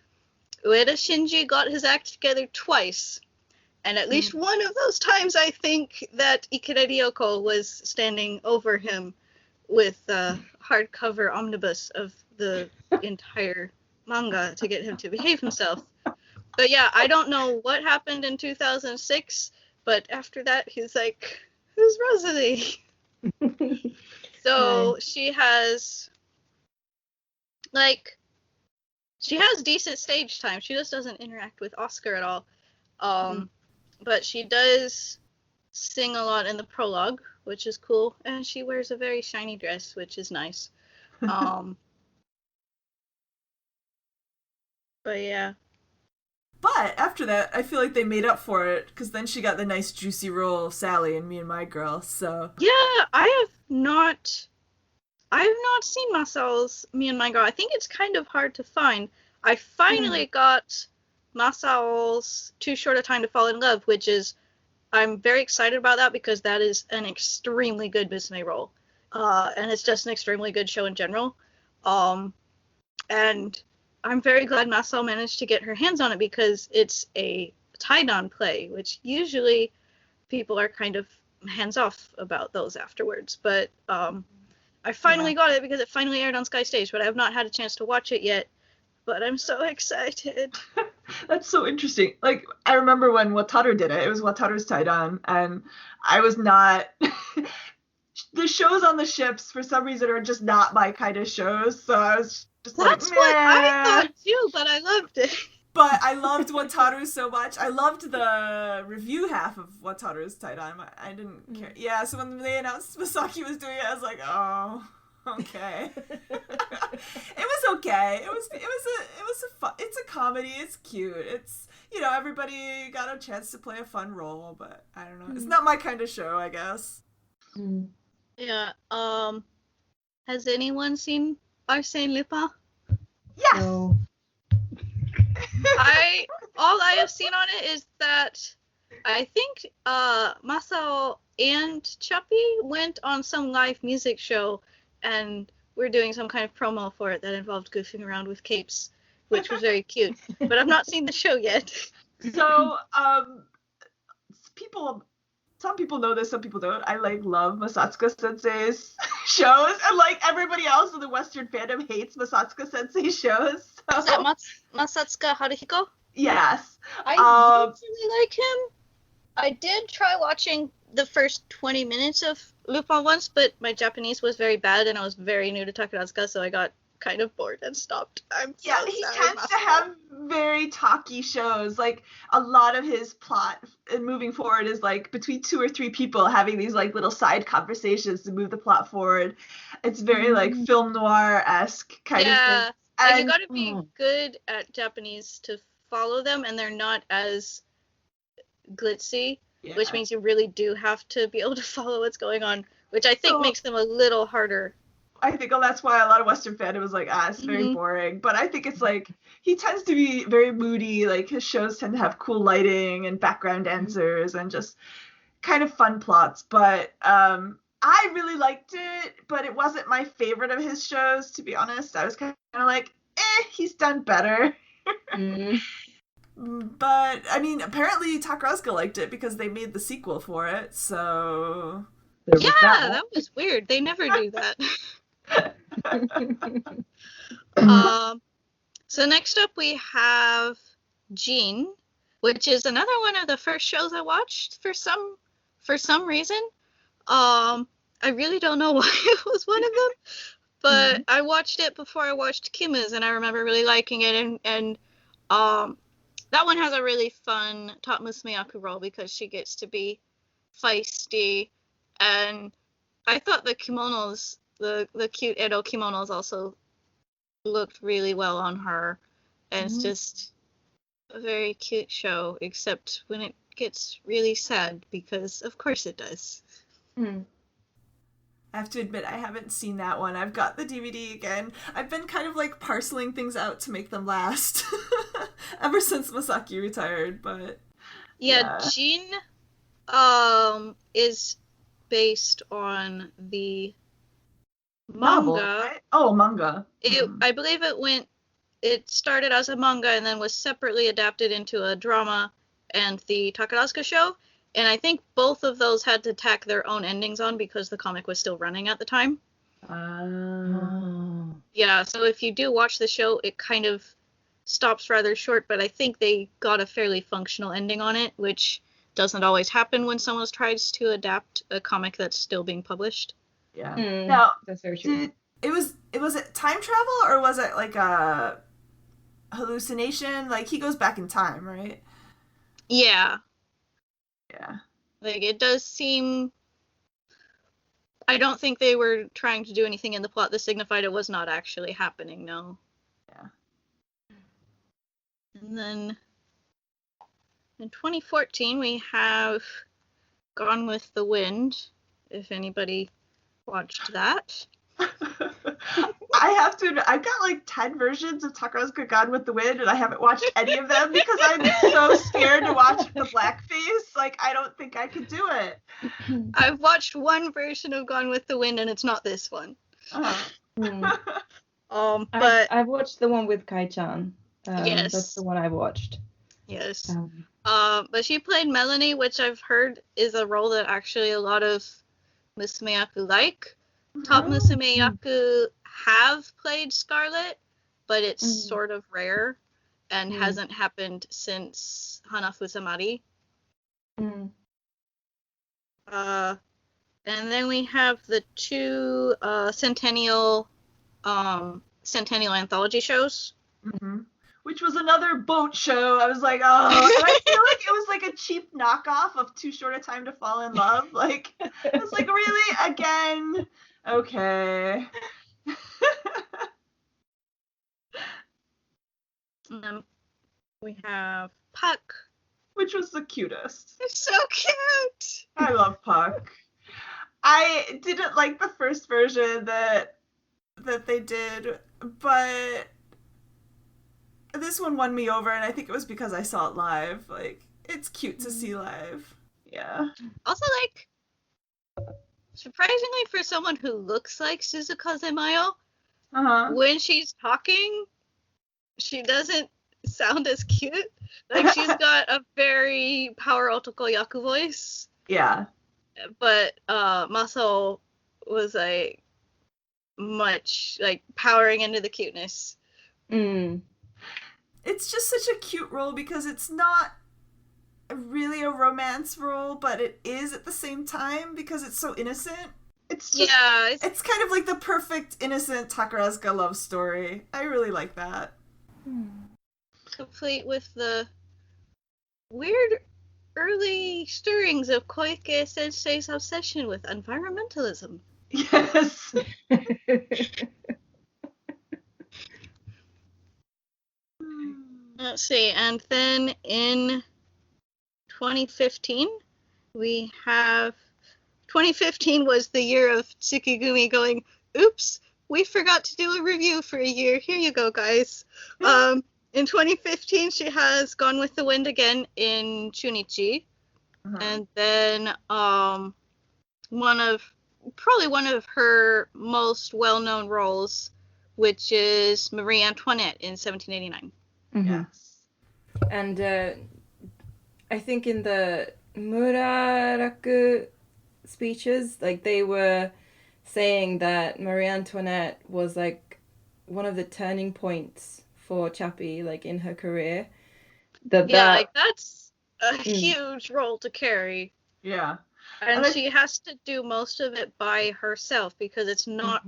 Ueda Shinji got his act together twice. And at least one of those times, I think that Ikeda Ryoko was standing over him with a hardcover omnibus of the entire manga to get him to behave himself. But yeah, I don't know what happened in 2006, but after that, he's like, who's Rosalie? So she has decent stage time. She just doesn't interact with Oscar at all. But she does sing a lot in the prologue, which is cool, and she wears a very shiny dress, which is nice. But yeah. But after that, I feel like they made up for it, because then she got the nice juicy role of Sally in Me and My Girl, so... Yeah, I have not seen Masao's Me and My Girl. I think it's kind of hard to find. I finally got Masao's Too Short a Time to Fall in Love, which is, I'm very excited about that because that is an extremely good musume role. and it's just an extremely good show in general. And I'm very glad Masao managed to get her hands on it because it's a tie-down play, which usually people are kind of hands-off about those afterwards. But I finally got it because it finally aired on Sky Stage, but I have not had a chance to watch it yet. But I'm so excited. That's so interesting. Like, I remember when Wataru did it. It was Wataru's tie-down, and I was not... The shows on the ships, for some reason, are just not my kind of shows, so I was just That's what I thought too, but I loved it. But I loved Wataru so much. I loved the review half of Wataru's tie-down. I didn't care. Yeah, so when they announced Masaki was doing it, I was like, oh, okay. It was okay. It was a fun. It's a comedy. It's cute. It's, you know, everybody got a chance to play a fun role, but I don't know. It's not my kind of show, I guess. Yeah. Has anyone seen Arsène Lupin? Yes. No. All I have seen on it is that I think Masao and Chappie went on some live music show, and we're doing some kind of promo for it that involved goofing around with capes, which was very cute. But I've not seen the show yet. So, some people know this, some people don't. I love Masatsuka Sensei's shows, and like everybody else in the Western fandom hates Masatsuka Sensei shows. So. Is that Masatsuka Haruhiko? Yes. I don't really like him. I did try watching the first 20 minutes of Lupin once, but my Japanese was very bad, and I was very new to Takarazuka, so I got kind of bored and stopped. He tends to have very talky shows. Like, a lot of his plot and moving forward is like between 2 or 3 people having these like little side conversations to move the plot forward. It's very like film noir-esque kind of thing. And you gotta be good at Japanese to follow them, and they're not as glitzy, which means you really do have to be able to follow what's going on, which I think makes them a little harder. I think that's why a lot of Western fandom was like, it's very boring. But I think it's like, he tends to be very moody. Like, his shows tend to have cool lighting and background dancers and just kind of fun plots. But I really liked it, but it wasn't my favorite of his shows, to be honest. I was kind of like, he's done better. But, I mean, apparently Takarazuka liked it because they made the sequel for it, so... that was weird. They never do that. So next up we have Jean, which is another one of the first shows I watched for some reason. I really don't know why it was one of them, but I watched it before I watched Kimu's, and I remember really liking it, and that one has a really fun top musumeyaku role because she gets to be feisty, and I thought the kimonos, the cute Edo kimonos also looked really well on her, and it's just a very cute show, except when it gets really sad, because of course it does. I have to admit, I haven't seen that one. I've got the DVD again. I've been kind of like parceling things out to make them last ever since Masaki retired, but yeah. Jean is based on the manga. Novel, right? Oh, manga. I believe it started as a manga and then was separately adapted into a drama and the Takarazuka show. And I think both of those had to tack their own endings on because the comic was still running at the time. Yeah, so if you do watch the show, it kind of stops rather short, but I think they got a fairly functional ending on it, which doesn't always happen when someone tries to adapt a comic that's still being published. Yeah. Now, that's very true. Was it time travel, or was it like a hallucination? Like, he goes back in time, right? Yeah. Yeah. Like, it does seem... I don't think they were trying to do anything in the plot that signified it was not actually happening, no. Yeah. And then in 2014, we have Gone with the Wind, if anybody watched that. I have to admit, I've got like 10 versions of Takarazuka Gone with the Wind, and I haven't watched any of them because I'm so scared to watch the blackface. like, I don't think I could do it. I've watched one version of Gone with the Wind, and it's not this one. But I've watched the one with Kai-chan. Yes. That's the one I've watched. Yes. But she played Melanie, which I've heard is a role that actually a lot of musumeyaku like. Top musumeyaku have played Scarlet, but it's sort of rare and hasn't happened since Hanafusamari. And then we have the two centennial anthology shows. Which was another boat show. I was like, oh, and I feel like it was like a cheap knockoff of Too Short a Time to Fall in Love. Like, I was like, really? Again? Okay. We have Puck. Which was the cutest. It's so cute! I love Puck. I didn't like the first version that they did, but this one won me over, and I think it was because I saw it live. Like, it's cute to see live. Yeah. Also, like, surprisingly for someone who looks like Suzuka Mayo, when she's talking, she doesn't sound as cute. Like, she's got a very power otoko yaku voice. Yeah. But Masao was, like, much, like, powering into the cuteness. It's just such a cute role because it's not really a romance role, but it is at the same time because it's so innocent. It's just, it's kind of like the perfect innocent Takarazuka love story. I really like that. Complete with the weird early stirrings of Koike Sensei's obsession with environmentalism. Yes. Let's see, and then in 2015, we have... 2015 was the year of Tsukigumi going, oops, we forgot to do a review for a year. Here you go, guys. In 2015, she has Gone with the Wind again in Chunichi. And then one of her most well-known roles, which is Marie Antoinette in 1789. Yes. And I think in the Muraraku speeches, like, they were saying that Marie Antoinette was, like, one of the turning points for Chappie, like, in her career. Like, that's a huge role to carry. Yeah. And she has to do most of it by herself because it's not,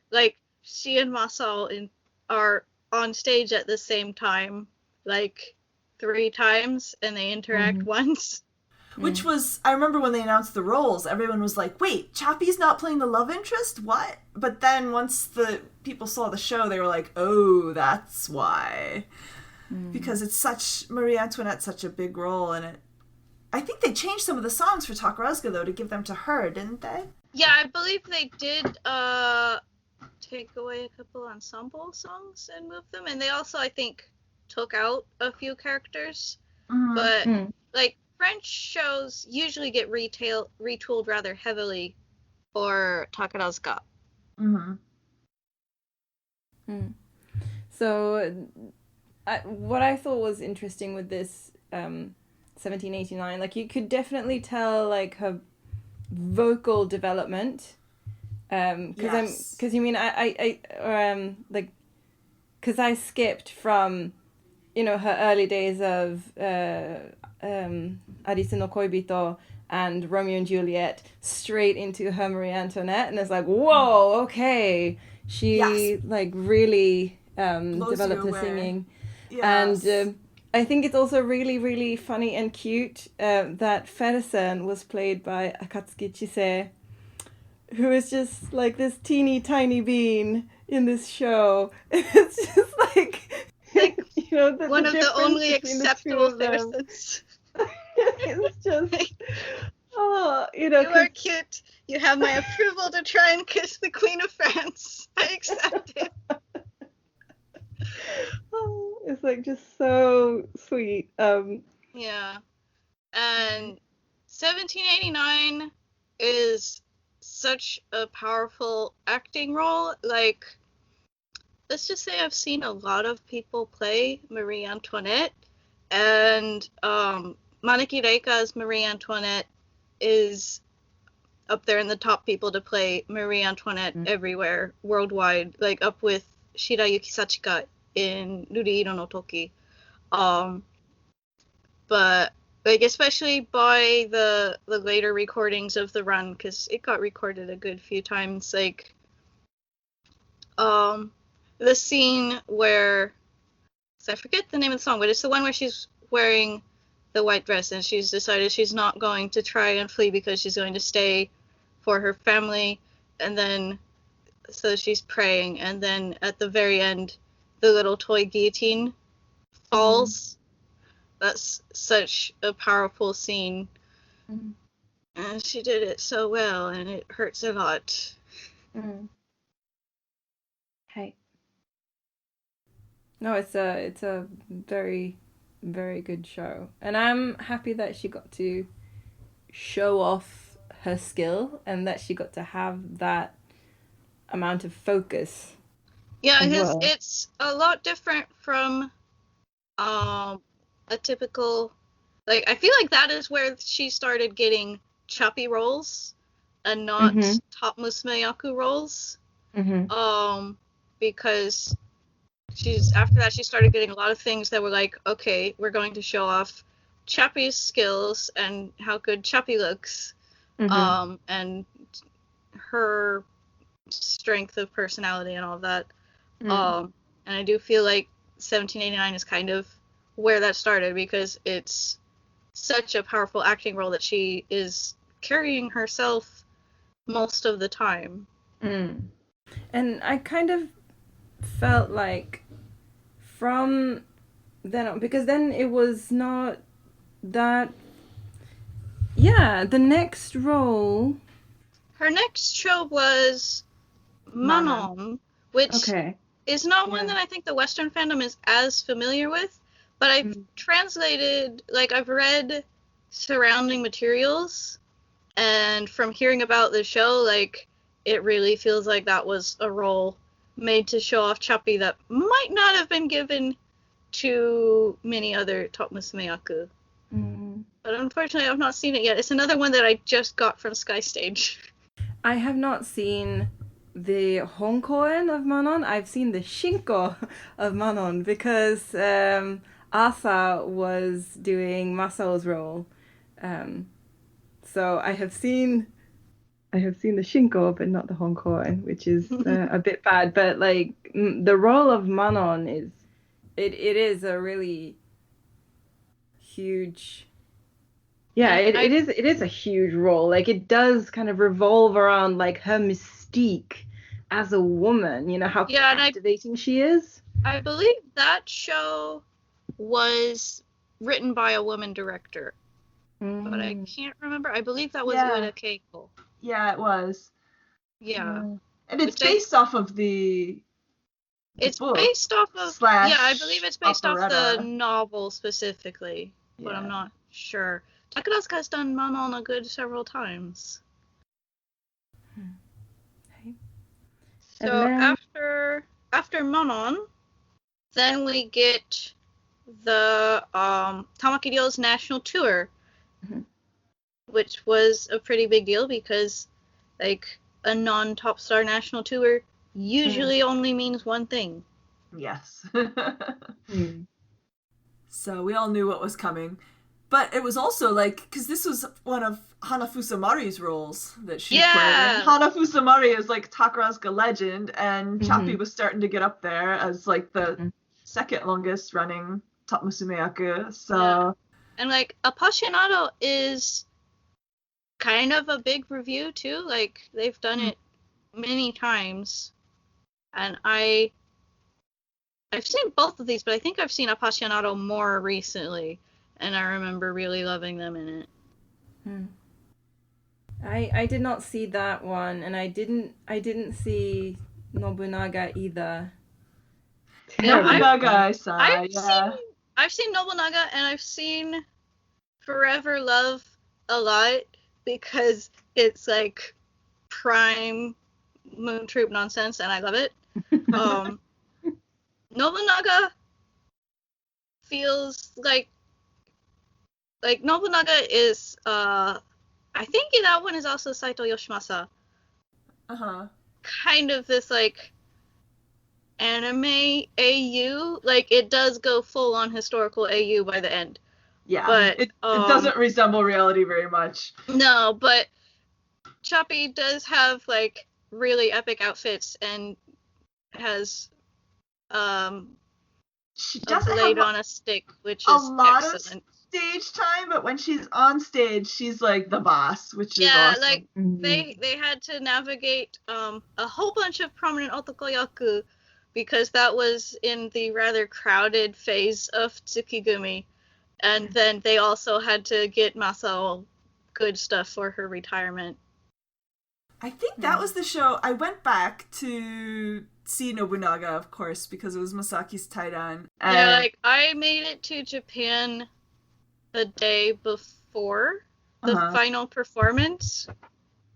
like, she and Masao are on stage at the same time, like, 3 times, and they interact once. Which was, I remember when they announced the roles, everyone was like, wait, Chappie's not playing the love interest? What? But then once the people saw the show, they were like, oh, that's why. Because it's such, Marie Antoinette's such a big role, and I think they changed some of the songs for Takarazuka, though, to give them to her, didn't they? Yeah, I believe they did take away a couple ensemble songs and move them, and they also, I think, took out a few characters. But, like, French shows usually get retooled rather heavily for Takarazuka. So, what I thought was interesting with this 1789, like, you could definitely tell, like, her vocal development. Because you mean because I skipped from, you know, her early days of Arisu no Koibito and Romeo and Juliet straight into her Marie Antoinette, and it's like, whoa, okay, she like really developed her singing. And I think it's also really, really funny and cute that Fersen was played by Akatsuki Chise, who is just like this teeny tiny bean in this show. It's just like you know, one of the only acceptable Fersens. It's just, oh, you know. You are cute. You have my approval to try and kiss the Queen of France. I accept it. Oh, it's like just so sweet. Yeah. And 1789 is such a powerful acting role. Like, let's just say I've seen a lot of people play Marie Antoinette, and Manaki Reika as Marie Antoinette is up there in the top people to play Marie Antoinette everywhere, worldwide, like up with Shirayuki Sachika in Ruri Iro no Toki. But like, especially by the later recordings of the run, because it got recorded a good few times, like the scene where, I forget the name of the song, but it's the one where she's wearing the white dress and she's decided she's not going to try and flee because she's going to stay for her family, and then so she's praying, and then at the very end the little toy guillotine falls. That's such a powerful scene. And she did it so well, and it hurts a lot. Hey. No, it's a very, very good show, and I'm happy that she got to show off her skill and that she got to have that amount of focus. Yeah, because it's a lot different from a typical, like, I feel like that is where she started getting choppy roles and not top musumeyaku roles. Because after that she started getting a lot of things that were like, okay, we're going to show off Chappie's skills and how good Chappie looks, and her strength of personality and all of that. And I do feel like 1789 is kind of where that started, because it's such a powerful acting role that she is carrying herself most of the time. And I kind of felt like from then on, because then it was not that, the next role, her next show was Manon, which is not one that I think the Western fandom is as familiar with, but I've translated, like, I've read surrounding materials, and from hearing about the show, like, it really feels like that was a role made to show off Chappie that might not have been given to many other top musumeyaku. But unfortunately, I've not seen it yet. It's another one that I just got from Sky Stage. I have not seen the Honkoen of Manon. I've seen the Shinko of Manon, because Asa was doing Masao's role. So I have seen the Shinko, but not the Honkoen, which is a bit bad. But like, the role of Manon is, it is a really huge. Yeah, it is a huge role. Like, it does kind of revolve around like her mystique as a woman, you know, how captivating she is. I believe that show was written by a woman director, but I can't remember. I believe that was Ueda Keiko. Yeah, it was. Yeah. And it's based off of the book, based off of, I believe it's based operetta. off the novel specifically, but I'm not sure. Takarazuka has done Manon a good several times. So then, after Manon, then we get the Tamaki Ryo's national tour, which was a pretty big deal, because like a non-top star national tour usually only means one thing. Yes. So we all knew what was coming. But it was also like, because this was one of Hanafusa Mari's roles that she played. And Hanafusa Mari is like Takarazuka legend, and Chappie was starting to get up there as like the second longest running top musumeyaku. So, and like Appassionato is kind of a big review too. Like, they've done it many times, and I've seen both of these, but I think I've seen Appassionato more recently. And I remember really loving them in it. I did not see that one, and I didn't see Nobunaga either. Nobunaga, I saw. I've seen Nobunaga, and I've seen Forever Love a lot because it's like prime Moon Troupe nonsense, and I love it. Nobunaga feels like Nobunaga is I think that one is also Saito Yoshimasa. Kind of this like anime AU, like it does go full on historical AU by the end. Yeah, but it doesn't resemble reality very much. No, but Choppy does have like really epic outfits and has she a doesn't blade have on a stick, which a is lot excellent. of stage time, but when she's on stage, she's like the boss, which is Yeah, awesome. like they had to navigate a whole bunch of prominent otokoyaku because that was in the rather crowded phase of Tsukigumi, and then they also had to get Masao good stuff for her retirement. I think that was the show. I went back to see Nobunaga, of course, because it was Masaki's Taidan. Yeah, like I made it to Japan the day before the final performance.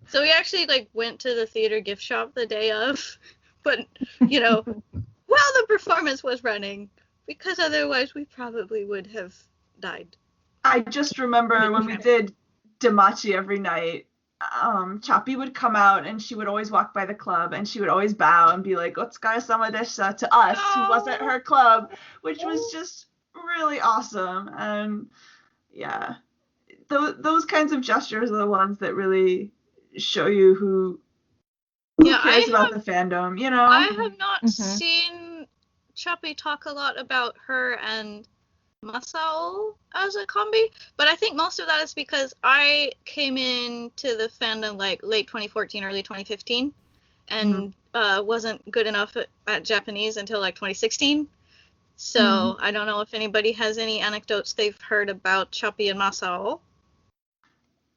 So we actually like went to the theater gift shop the day of, but you know, while the performance was running, because otherwise we probably would have died. I just remember when we did Damachi every night, Choppy would come out and she would always walk by the club and she would always bow and be like, "Otsukare-sama deshita" to us, who wasn't her club, which was just really awesome. And yeah, those kinds of gestures are the ones that really show you who cares about the fandom, you know? I have not seen Choppy talk a lot about her and Masao as a combi, but I think most of that is because I came into the fandom like late 2014, early 2015, and wasn't good enough at Japanese until like 2016. So I don't know if anybody has any anecdotes they've heard about Choppy and Masao.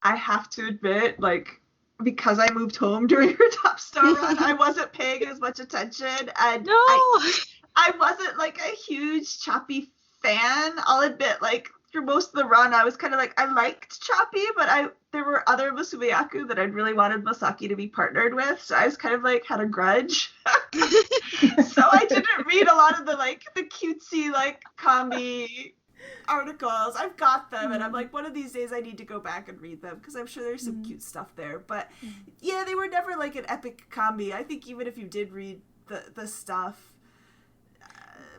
I have to admit, like, because I moved home during her Top Star run, I wasn't paying as much attention, and I wasn't like a huge Choppy fan. I'll admit, like, through most of the run, I was kind of like, I liked Choppy, but there were other musumeyaku that I'd really wanted Masaki to be partnered with, so I was kind of like, had a grudge. So I didn't read a lot of the cutesy, like, combi articles. I've got them, and I'm like, one of these days I need to go back and read them, because I'm sure there's some cute stuff there. But yeah, they were never like an epic combi. I think even if you did read the stuff,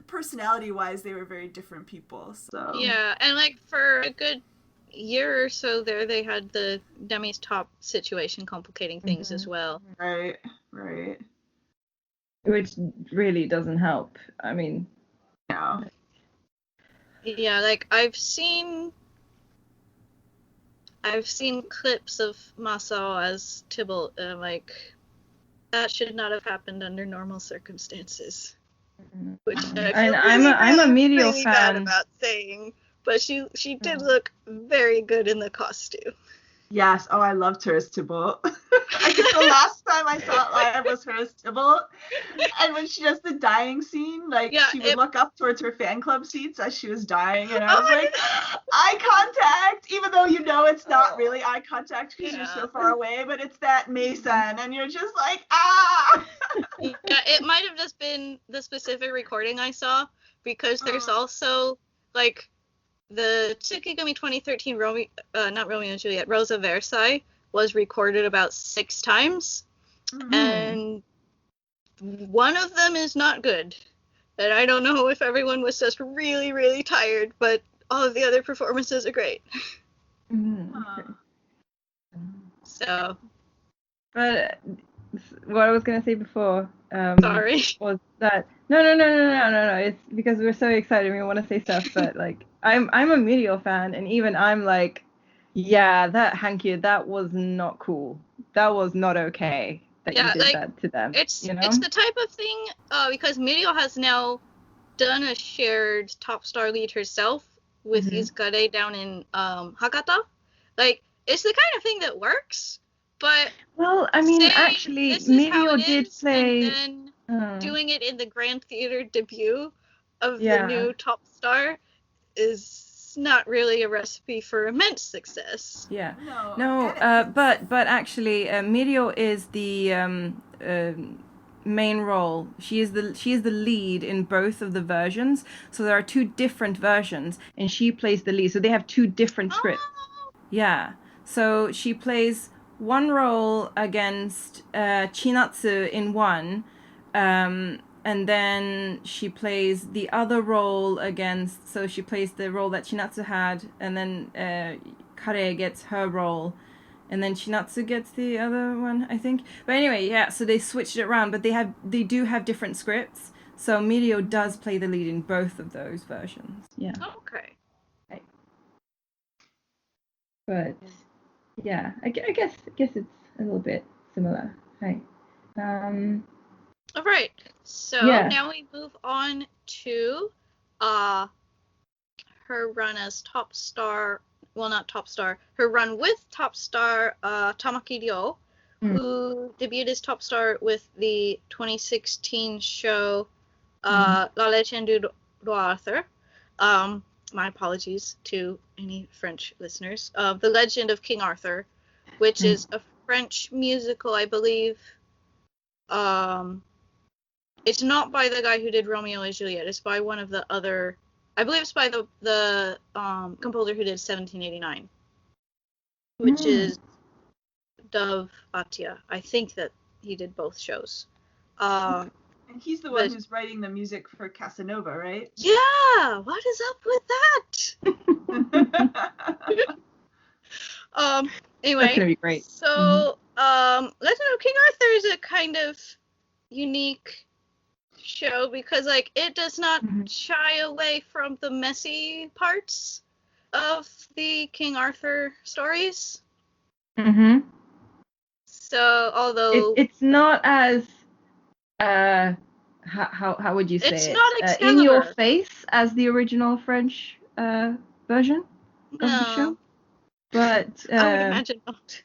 personality-wise, they were very different people. So yeah, and like for a good year or so there, they had the Demi's top situation complicating things as well. Right. Which really doesn't help. I mean, no. Yeah, like I've seen clips of Masao as Tybalt, and like that should not have happened under normal circumstances. Which I'm a Medial really fan. Bad about saying, but she did look very good in the costume. Yes. Oh, I loved her as Tybalt. I think the last time I saw it live was her as Tybalt. And when she does the dying scene, like, she would look up towards her fan club seats as she was dying, and I was like, eye contact, even though you know it's not really eye contact because you're so far away, but it's that Mason, and you're just like, ah! Yeah, it might have just been the specific recording I saw, because there's also, like, the Tsukigumi 2013 not Romeo and Juliet, Rosa Versailles was recorded about 6 times, and one of them is not good. And I don't know if everyone was just really, really tired, but all of the other performances are great. So. But what I was going to say before sorry. Was that no, it's because we're so excited we want to say stuff, but like I'm a Medial fan, and even I'm like, yeah, that Hankyu, that was not cool. That was not okay that you did that to them. It's you know? It's the type of thing because Medial has now done a shared top star lead herself with Izukare down in Hakata. Like, it's the kind of thing that works. But well, I mean, actually, Medial did play, and then doing it in the Grand Theater debut of the new top star is that's not really a recipe for immense success. Yeah. No. No, but actually, Mirio is the main role. She is the lead in both of the versions. So there are two different versions, and she plays the lead. So they have two different scripts. Oh, Yeah. So she plays one role against Chinatsu in one, and then she plays the other role against. So she plays the role that Chinatsu had, and then Kare gets her role, and then Chinatsu gets the other one, I think. But anyway, yeah. So they switched it around, but they do have different scripts. So Mirio does play the lead in both of those versions. Yeah. okay. But yeah, I guess it's a little bit similar. Right. All right. So Yeah. now we move on to her run as top star. Well, not top star. Her run with top star Tamaki Ryo, who debuted as top star with the 2016 show La Légende du Arthur. My apologies to any French listeners. The Legend of King Arthur, which is a French musical, I believe. It's not by the guy who did Romeo and Juliet. It's by one of the other. I believe it's by the composer who did 1789, which is Dove Atia. I think that he did both shows. And he's the one who's writing the music for Casanova, right? Yeah, what is up with that? Anyway, That's gonna be great. So, Legend of King Arthur is a kind of unique show because, like, it does not shy away from the messy parts of the King Arthur stories. So, although it's not as how would you say it's it? not Excalibur. In your face as the original French version of the show. But I would imagine not.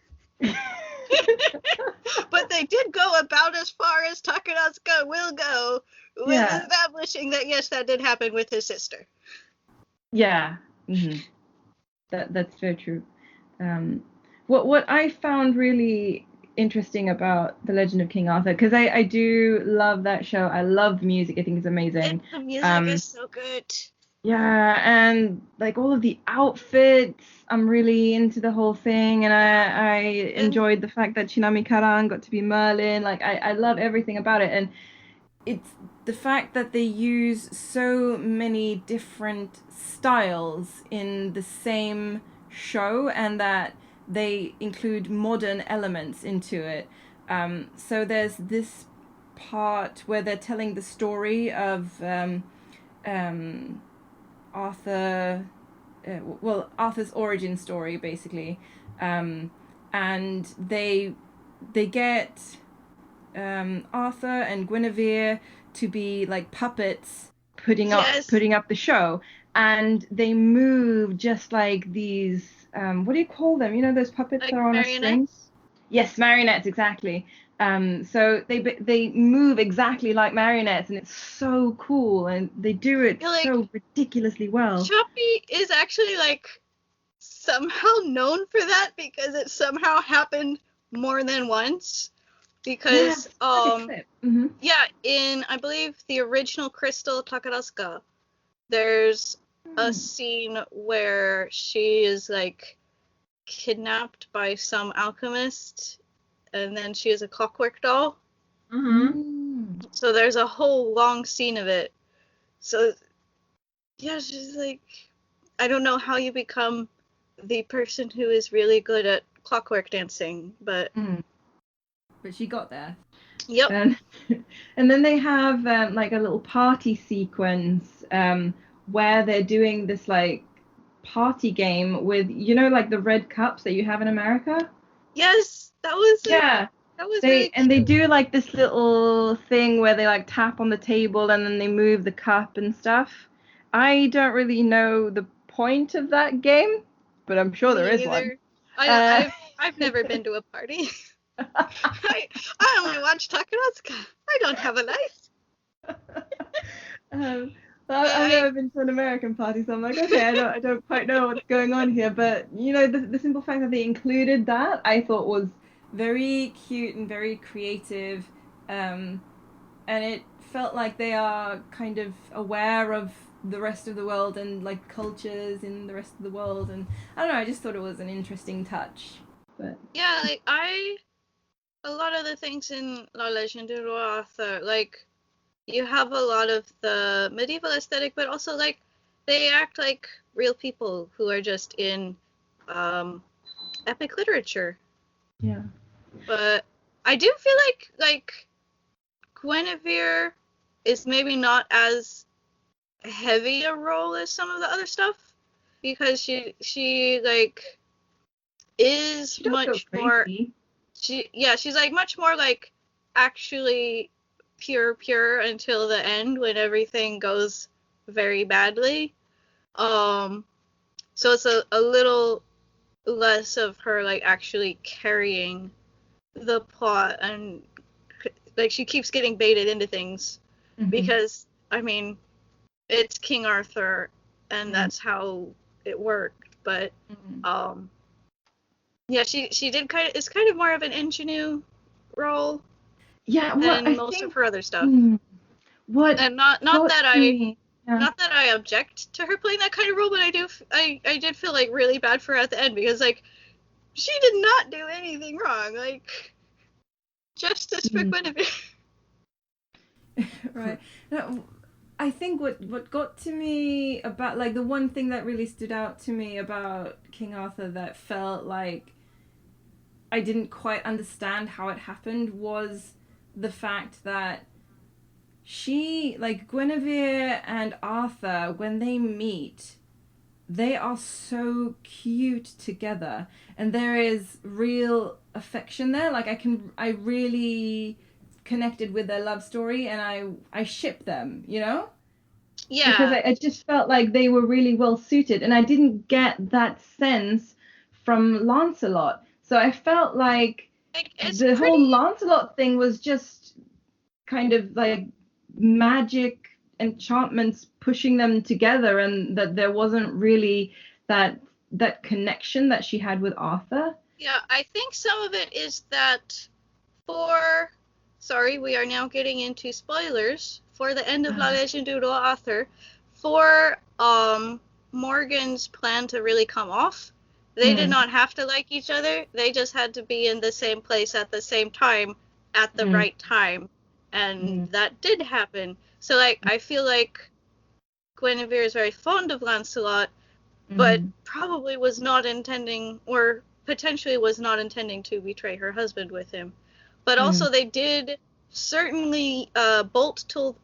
But they did go about as far as Takarazuka will go with establishing that yes, that did happen with his sister. Yeah, that's very true. What I found really interesting about The Legend of King Arthur, because I do love that show. I love the music. I think it's amazing. The music is so good. Yeah, and like all of the outfits, I'm really into the whole thing, and I enjoyed the fact that Shinami Karan got to be Merlin. Like I love everything about it, and it's the fact that they use so many different styles in the same show, and that they include modern elements into it. So there's this part where they're telling the story of Arthur, Arthur's origin story, basically, and they get Arthur and Guinevere to be like puppets putting up the show, and they move just like these what do you call them? You know those puppets like that are on marionettes? a string? Yes, marionettes, exactly. So they move exactly like marionettes, and it's so cool, and they do it so ridiculously well. Choppy is actually like somehow known for that because it somehow happened more than once. Because in I believe the original Crystal Takarazuka, there's a scene where she is like kidnapped by some alchemist, and then she is a clockwork doll. So there's a whole long scene of it. So yeah, she's like, I don't know how you become the person who is really good at clockwork dancing, but she got there. Yep. And then they have like a little party sequence where they're doing this like party game with, you know, like the red cups that you have in America. Yes, that was that was really cute. They do like this little thing where they like tap on the table and then they move the cup and stuff. I don't really know the point of that game, but I'm sure there is one. I've never been to a party. I only watch Takarazuka. I don't have a life. I've never been to an American party, so I'm like, okay, I don't quite know what's going on here, but you know, the simple fact that they included that, I thought was very cute and very creative, and it felt like they are kind of aware of the rest of the world and like cultures in the rest of the world, and I don't know, I just thought it was an interesting touch. But Yeah, like a lot of the things in La Legend du Roi Arthur, like you have a lot of the medieval aesthetic, but also like they act like real people who are just in epic literature. yeah. But I do feel like Guinevere is maybe not as heavy a role as some of the other stuff, because she like is She does go much more crazy. she's like much more like actually pure until the end when everything goes very badly. So it's a little less of her like actually carrying the plot, and like she keeps getting baited into things because I mean it's King Arthur and that's how it worked, but yeah, she did it's kind of more of an ingenue role Yeah, than most of her other stuff. What And not got that to me, yeah. not that I object to her playing that kind of role, but I did feel like really bad for her at the end, because like she did not do anything wrong. Like justice for Guinevere. Right. No, I think what got to me about, like, the one thing that really stood out to me about King Arthur that felt like I didn't quite understand how it happened was the fact that she, like, Guinevere and Arthur, when they meet, they are so cute together, and there is real affection there. Like, I really connected with their love story, and I ship them, you know? Yeah. Because I just felt like they were really well suited, and I didn't get that sense from Lancelot. So I felt like the whole Lancelot thing was just kind of like magic enchantments pushing them together, and that there wasn't really that connection that she had with Arthur. Yeah, I think some of it is that sorry, we are now getting into spoilers for the end of La Legend du Roi Arthur. For Morgan's plan to really come off, they did not have to like each other. They just had to be in the same place at the same time at the right time. And that did happen. So like I feel like Guinevere is very fond of Lancelot, but probably was not intending, or potentially was not intending, to betray her husband with him. But also they did certainly bolt to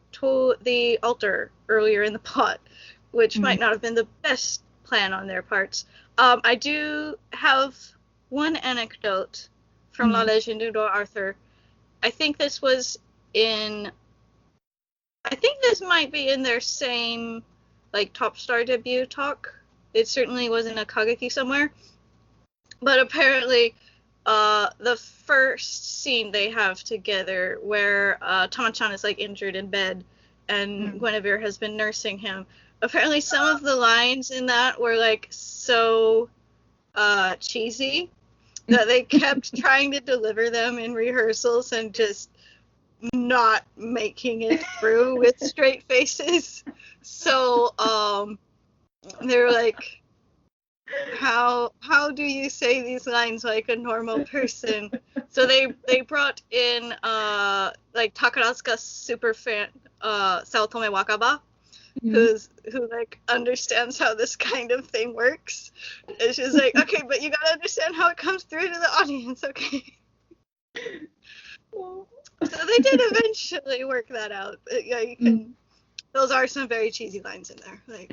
the altar earlier in the plot, which might not have been the best plan on their parts. I do have one anecdote from La Legend du Roi Arthur. I think this might be in their same like Top Star debut talk. It certainly was in a Kageki somewhere. But apparently the first scene they have together where Tama-chan is like injured in bed and Guinevere has been nursing him. Apparently some of the lines in that were like so cheesy that they kept trying to deliver them in rehearsals and just not making it through with straight faces. So they were like, how do you say these lines like a normal person? So they brought in like Takarazuka super fan Saotome Wakaba, who like understands how this kind of thing works. And she's like, okay, but you gotta understand how it comes through to the audience, okay? So they did eventually work that out. Yeah, you can. Those are some very cheesy lines in there. Like,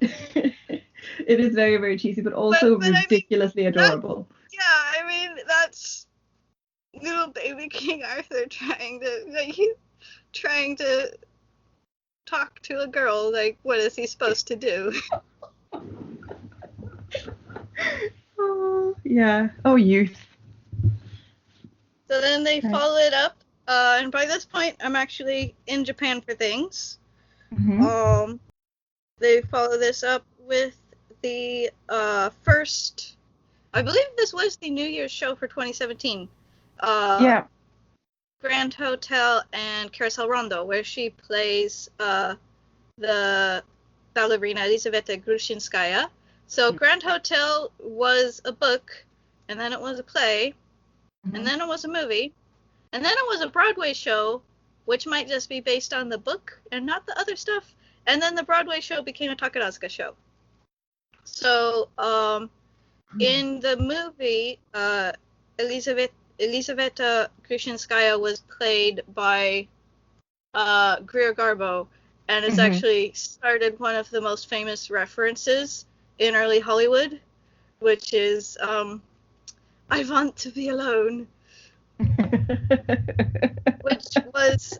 it is very, very cheesy, but also ridiculously adorable. Yeah, I mean that's little baby King Arthur trying to talk to a girl. Like, what is he supposed to do? Oh, yeah. Oh, youth. So then they follow it up, and by this point, I'm actually in Japan for things. they follow this up with the first, I believe this was the New Year's show for 2017. Yeah. Grand Hotel and Carousel Rondo, where she plays the ballerina Elizaveta Grushinskaya. So Grand Hotel was a book, and then it was a play, and then it was a movie, and then it was a Broadway show, which might just be based on the book and not the other stuff. And then the Broadway show became a Takarazuka show. So in the movie, Elizaveta Grushinskaya was played by Greer Garbo, and it's actually started one of the most famous references in early Hollywood, which is I want to be alone, which was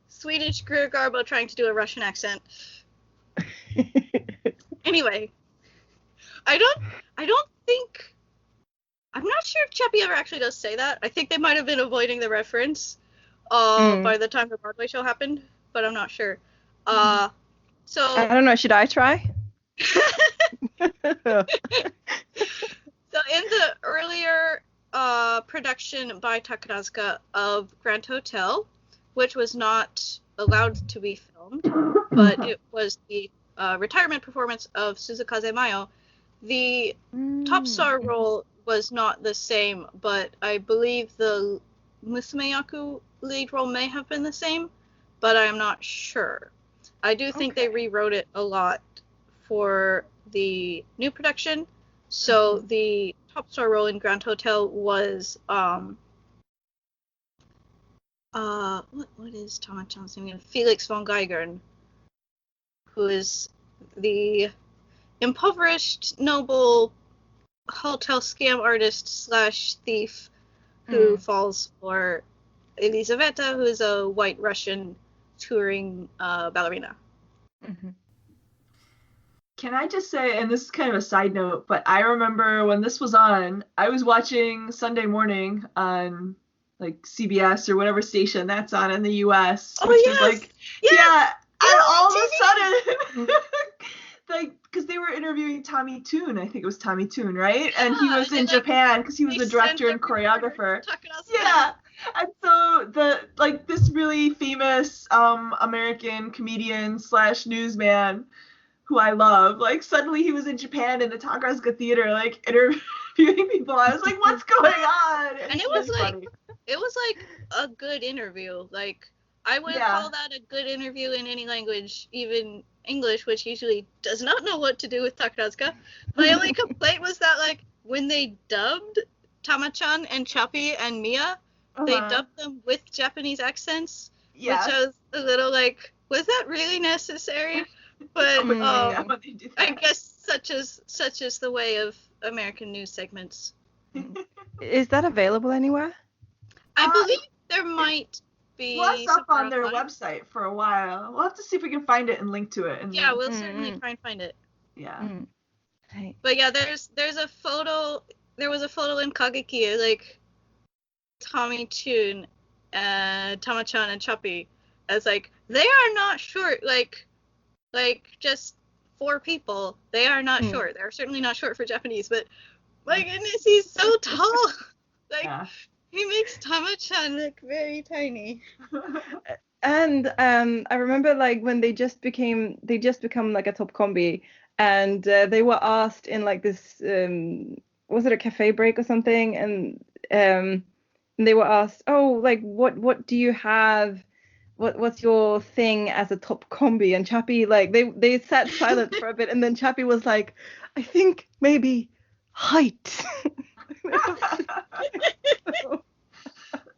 Swedish Greer Garbo trying to do a Russian accent. Anyway, I don't think, I'm not sure if Chappie ever actually does say that. I think they might have been avoiding the reference by the time the Broadway show happened, but I'm not sure. So I don't know. Should I try? So in the earlier production by Takarazuka of Grand Hotel, which was not allowed to be filmed, but it was the retirement performance of Suzukaze Mayo, the top star role was not the same, but I believe the musumeyaku lead role may have been the same, but I'm not sure. I do think they rewrote it a lot for the new production. So the top star role in Grand Hotel was what is Tama-chan's name? Felix von Geigern, who is the impoverished noble hotel scam artist / thief who falls for Elizaveta, who is a white Russian touring ballerina. Can I just say, and this is kind of a side note, but I remember when this was on, I was watching Sunday Morning on like CBS or whatever station that's on in the US. Oh, which yes! is like, Yes! and all of a sudden, like, because they were interviewing Tommy Tune, I think it was Tommy Tune, right? And he was in Japan because he was the director and choreographer. Yeah. And so this really famous American comedian / newsman who I love, like suddenly he was in Japan in the Takarazuka Theater, like interviewing people. I was like, what's going on? And it was like a good interview. Like I would call that a good interview in any language, even English, which usually does not know what to do with Takarazuka. My only complaint was that like when they dubbed Tama-chan and Chappie and Mia, they dubbed them with Japanese accents, which I was a little like, was that really necessary? But I guess such is the way of American news segments. Is that available anywhere? I believe there might be. It was up on their website for a while. We'll have to see if we can find it and link to it. Yeah, we'll certainly try and find it. Yeah. Right. But yeah, there's a photo. There was a photo in Kageki, like Tommy Tune, Tama-chan, and Chappie, as like they are not short, like just 4 people. They are not short. They're certainly not short for Japanese, but my goodness, he's so tall. Like he makes Tama-chan look very tiny. And I remember like when they just become like a top combi, and they were asked in like this was it a cafe break or something, and they were asked, oh, like what do you have, what's your thing as a top combi? And Chappie, like they sat silent for a bit, and then Chappie was like, I think maybe height.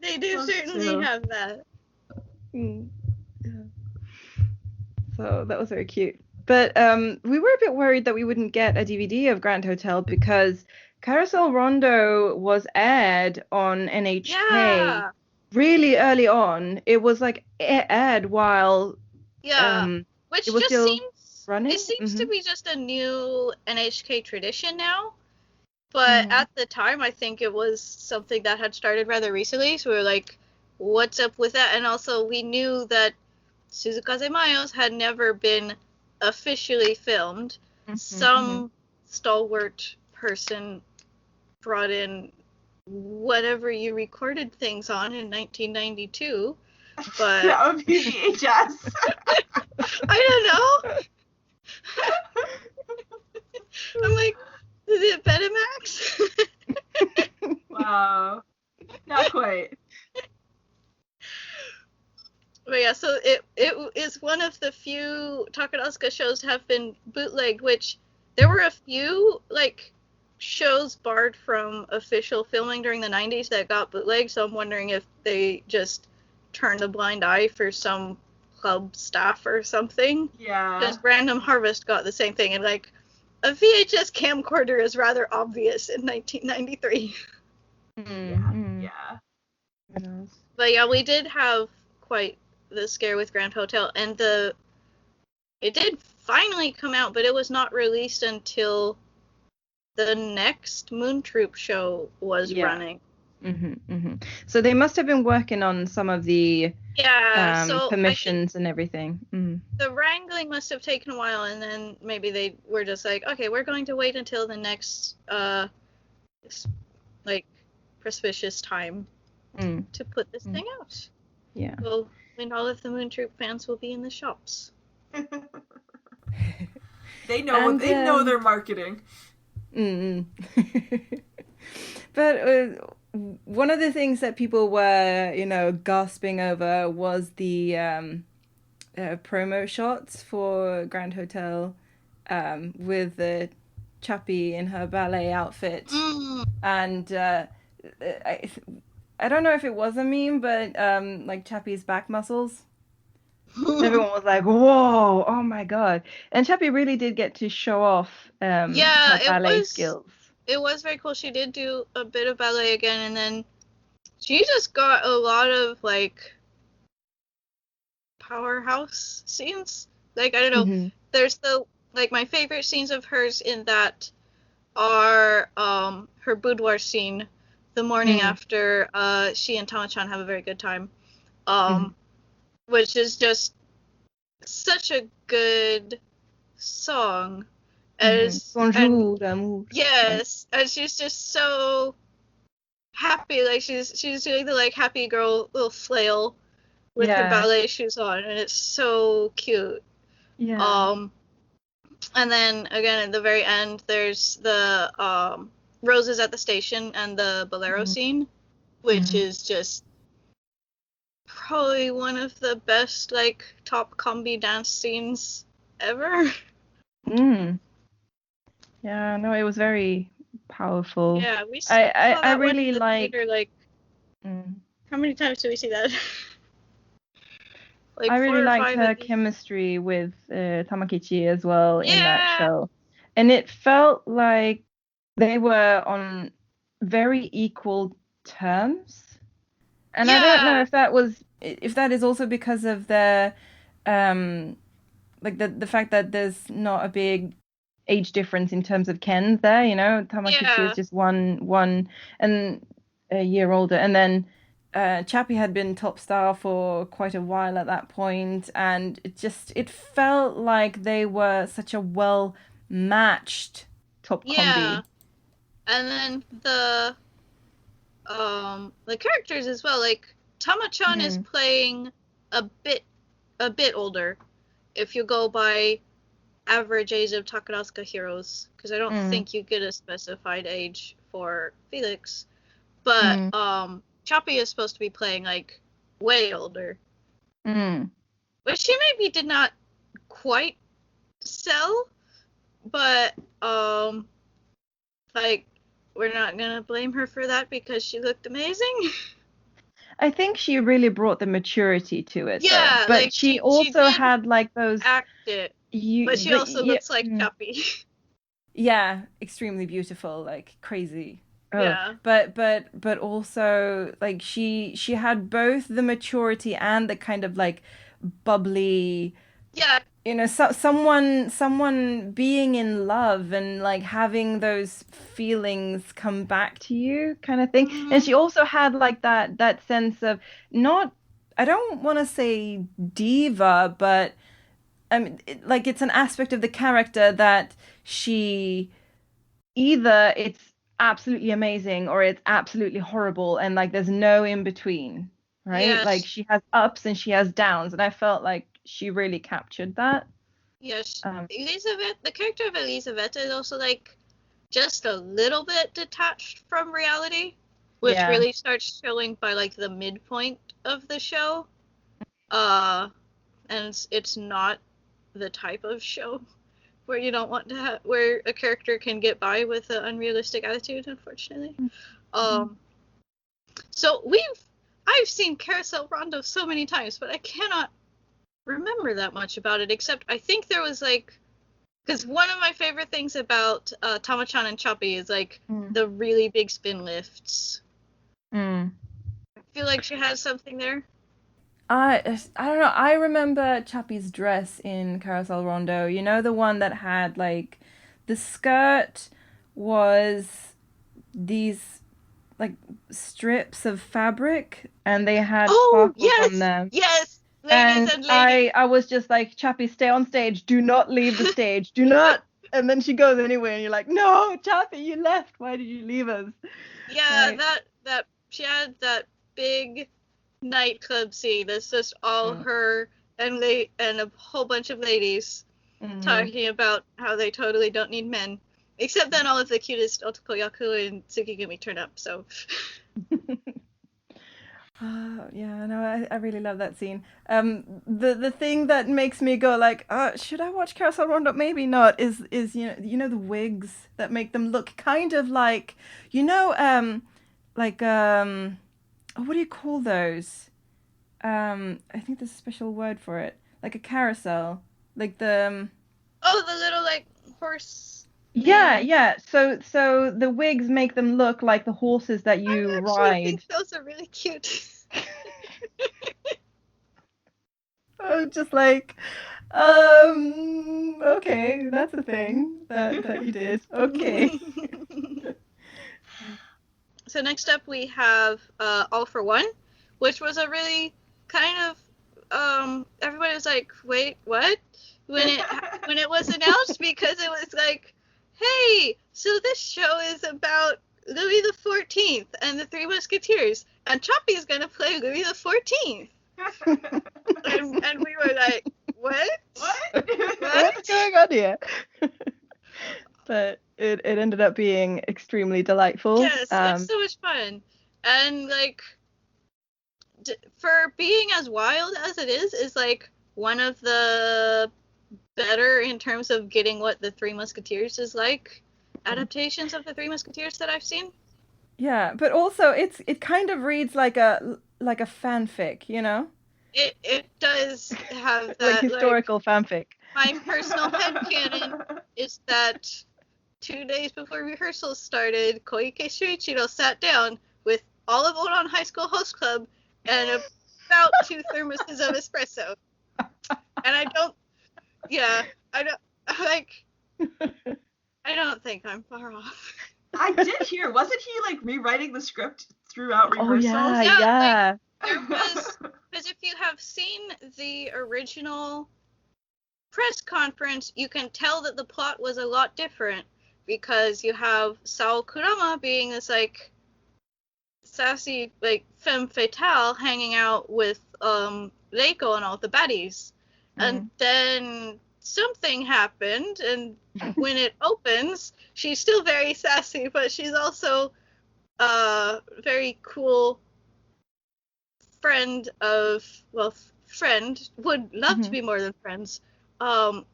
They do certainly have that. So that was very cute. But we were a bit worried that we wouldn't get a DVD of Grand Hotel because Carousel Rondo was aired on NHK really early on. It was like aired while which it was just still seems running. It seems to be just a new NHK tradition now. But at the time, I think it was something that had started rather recently. So we were like, what's up with that? And also, we knew that Suzukaze Mayos had never been officially filmed. Some stalwart person brought in whatever you recorded things on in 1992, but That would be VHS. I don't know. I'm like, is it Betamax? Wow. Not quite. But yeah, so it is one of the few Takarazuka shows have been bootlegged, which there were a few like shows barred from official filming during the 90s that got bootlegged, so I'm wondering if they just turned a blind eye for some club staff or something. Yeah. Because Random Harvest got the same thing, and like a VHS camcorder is rather obvious in 1993. Yeah. But yeah, we did have quite the scare with Grand Hotel, and it did finally come out, but it was not released until the next Moon Troupe show was running. So they must have been working on some of the so permissions and everything. The wrangling must have taken a while, and then maybe they were just like, okay, we're going to wait until the next like auspicious time to put this thing out. Yeah. Well, when all of the Moon Troupe fans will be in the shops. They know they know their marketing. But one of the things that people were, gasping over was the promo shots for Grand Hotel with the Chappie in her ballet outfit. And I don't know if it was a meme, but like Chappie's back muscles. Everyone was like, whoa, oh my god. And Chappie really did get to show off her ballet skills. It was very cool. She did do a bit of ballet again, and then she just got a lot of like powerhouse scenes. Like, I don't know, there's my favorite scenes of hers in that are her boudoir scene the morning after she and Tama-chan have a very good time, which is just such a good song. Bonjour, d'amour. Yes, and she's just so happy. Like she's doing the like happy girl little flail with her ballet shoes on, and it's so cute. Yeah. And then again at the very end, there's the roses at the station and the bolero scene, which is just probably one of the best like top combi dance scenes ever. Yeah, no, it was very powerful. Yeah, we saw I that really one in the like. theater, like how many times did we see that? Like I really 4 or liked 5 her at least. chemistry with Tamakichi as well in that show, and it felt like they were on very equal terms. And I don't know if that is also because of the like the fact that there's not a big age difference in terms of Kens there, Tamakichi is just one and a year older, and then Chappie had been top star for quite a while at that point, and it felt like they were such a well matched top combi. And then the characters as well, like Tama-chan is playing a bit older if you go by average age of Takarazuka heroes, because I don't think you get a specified age for Felix, but Chappie is supposed to be playing like way older, which she maybe did not quite sell, but like we're not gonna blame her for that because she looked amazing. I think she really brought the maturity to it. Yeah, though. But like, she she also did had like those. Act it, but she also looks like Chappie. Yeah, extremely beautiful, like crazy. Yeah. But also like she had both the maturity and the kind of like bubbly. Yeah. Someone being in love and like having those feelings come back to you kind of thing. And she also had like that sense of not, I don't want to say diva, but it's an aspect of the character that she either it's absolutely amazing or it's absolutely horrible, and like there's no in between, right? Yes. Like she has ups and she has downs, and I felt like she really captured that. Yes. Elizabeth, the character of Elizabeth is also like just a little bit detached from reality, which really starts showing by like the midpoint of the show. And it's not the type of show where you don't want to have, where a character can get by with an unrealistic attitude, unfortunately. So I've seen Carousel Rondo so many times, but I cannot remember that much about it, except I think there was like, because one of my favorite things about Tama-chan and Choppy is like the really big spin lifts. I feel like she has something there. I don't know. I remember Chappie's dress in Carousel Rondo. You know, the one that had like the skirt was these like strips of fabric, and they had sparkles on them. Yes, ladies and ladies. I was just like, Chappie, stay on stage. Do not leave the stage. Do not. And then she goes anyway, and you're like, no, Chappie, you left. Why did you leave us? Yeah, that she had that big nightclub scene that's just all her and a whole bunch of ladies talking about how they totally don't need men, except then all of the cutest Otokoyaku and Tsukigumi turn up, so I really love that scene. The thing that makes me go like, should I watch Carousel Roundup? Maybe not. Is you know the wigs that make them look kind of like, what do you call those? I think there's a special word for it. Like a carousel. Like the the little like horse. Yeah. So the wigs make them look like the horses that you ride. I think those are really cute. Oh, just like, okay, that's a thing that you did. Okay. So next up we have All for One, which was a really kind of everybody was like, wait, what? When it was announced, because it was like, hey, so this show is about Louis XIV and the Three Musketeers, and Choppy's gonna play Louis XIV. and we were like, what? What's going on here? But it ended up being extremely delightful. Yes, it's so much fun. And like, for being as wild as it is like one of the better in terms of getting what the Three Musketeers is like, adaptations of the Three Musketeers that I've seen. Yeah, but also it kind of reads like a fanfic, you know? It does have that like historical fanfic. My personal headcanon is that 2 days before rehearsals started, Koike Shuichiro sat down with all of Odon High School Host Club and about 2 thermoses of espresso. And I don't think I'm far off. I did hear, wasn't he like rewriting the script throughout rehearsals? Oh yeah. Like, there was, because if you have seen the original press conference, you can tell that the plot was a lot different, because you have Sao Kurama being this like sassy like femme fatale hanging out with Reiko and all the baddies. And then something happened, and when it opens, she's still very sassy, but she's also very cool friend would love to be more than friends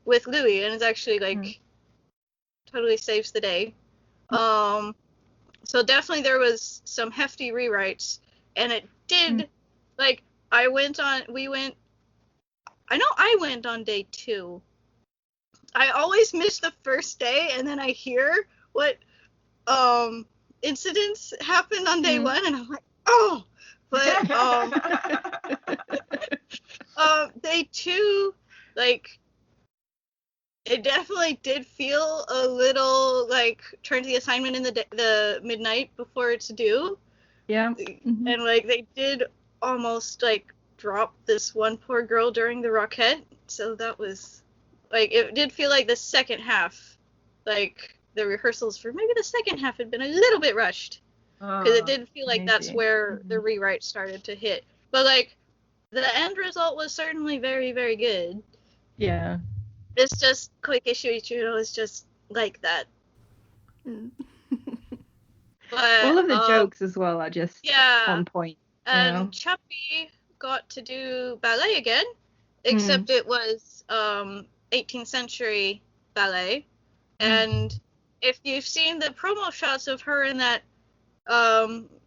with Louis, and is actually like totally saves the day. So definitely there was some hefty rewrites, and it did like I went on day 2. I always miss the first day, and then I hear what incidents happened on day 1, and I'm like, oh. But day 2, like, it definitely did feel a little like turn to the assignment in the midnight before it's due. Yeah. And like they did almost like drop this one poor girl during the rocket, so that was like, it did feel like the second half, like, the rehearsals for maybe the second half had been a little bit rushed. Because it did feel like that's maybe. where the rewrite started to hit. But, like, the end result was certainly very, very good. Yeah. It's just Koike Shuichiro is just like that. But, All of the jokes as well are just on point. And Chappie got to do ballet again, except it was 18th century ballet. And if you've seen the promo shots of her in that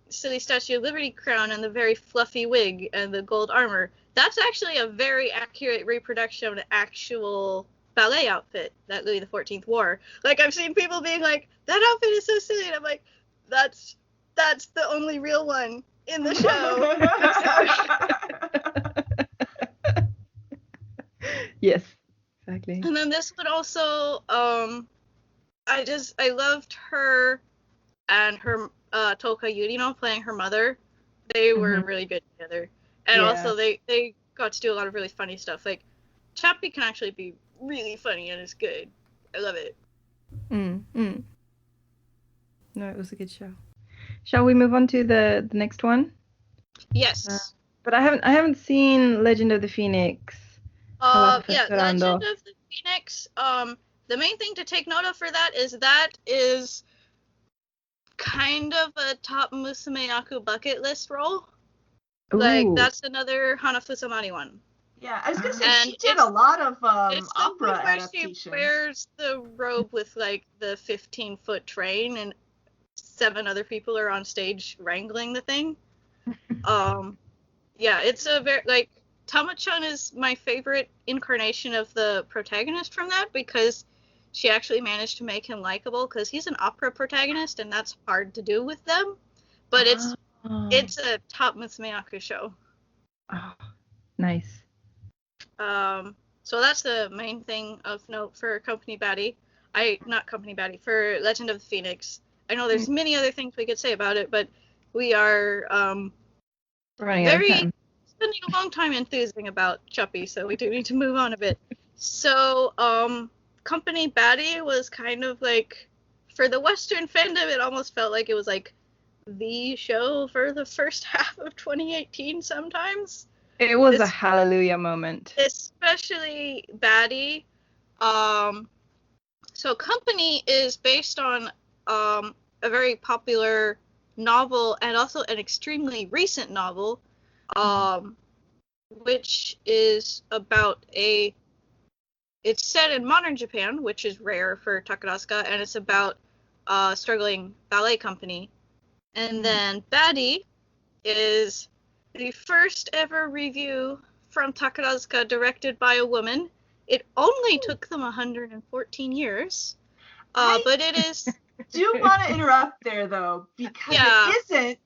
silly Statue of Liberty crown and the very fluffy wig and the gold armor, that's actually a very accurate reproduction of the actual ballet outfit that Louis XIV wore. Like, I've seen people being like, that outfit is so silly, and I'm like, that's the only real one in the show. Yes, exactly. And then this one also, I loved her and her Touka Yurino playing her mother. They were really good together. And also they got to do a lot of really funny stuff. Like, Chappie can actually be really funny and is good. I love it. No, it was a good show. Shall we move on to the next one? Yes. But I haven't seen Legend of the Phoenix. Legend of the Phoenix. The main thing to take note of for that is kind of a top musumeyaku bucket list role. Ooh. Like, that's another Hanafusamari one. Yeah, I was gonna say And she did a lot of it's the opera one where adaptations. she wears the robe with, like, the 15-foot train, and 7 other people are on stage wrangling the thing. Yeah, it's a very, like, Tama-chan is my favorite incarnation of the protagonist from that, because she actually managed to make him likable, because he's an opera protagonist, and that's hard to do with them. But it's a top Musumeyaku show. Oh, nice. So that's the main thing of note for Company Baddie. For Legend of the Phoenix. I know there's many other things we could say about it, but we are spending a long time enthusing about Chappie, so we do need to move on a bit. So, Company Baddie was kind of like, for the Western fandom, it almost felt like it was like the show for the first half of 2018 sometimes. It was a hallelujah moment. Especially Baddie. So Company is based on a very popular novel, and also an extremely recent novel, which is about it's set in modern Japan, which is rare for Takarazuka, and it's about a struggling ballet company. And then Baddie is the first ever review from Takarazuka directed by a woman. It only took them 114 years, but it is... do want to interrupt there, though, because it isn't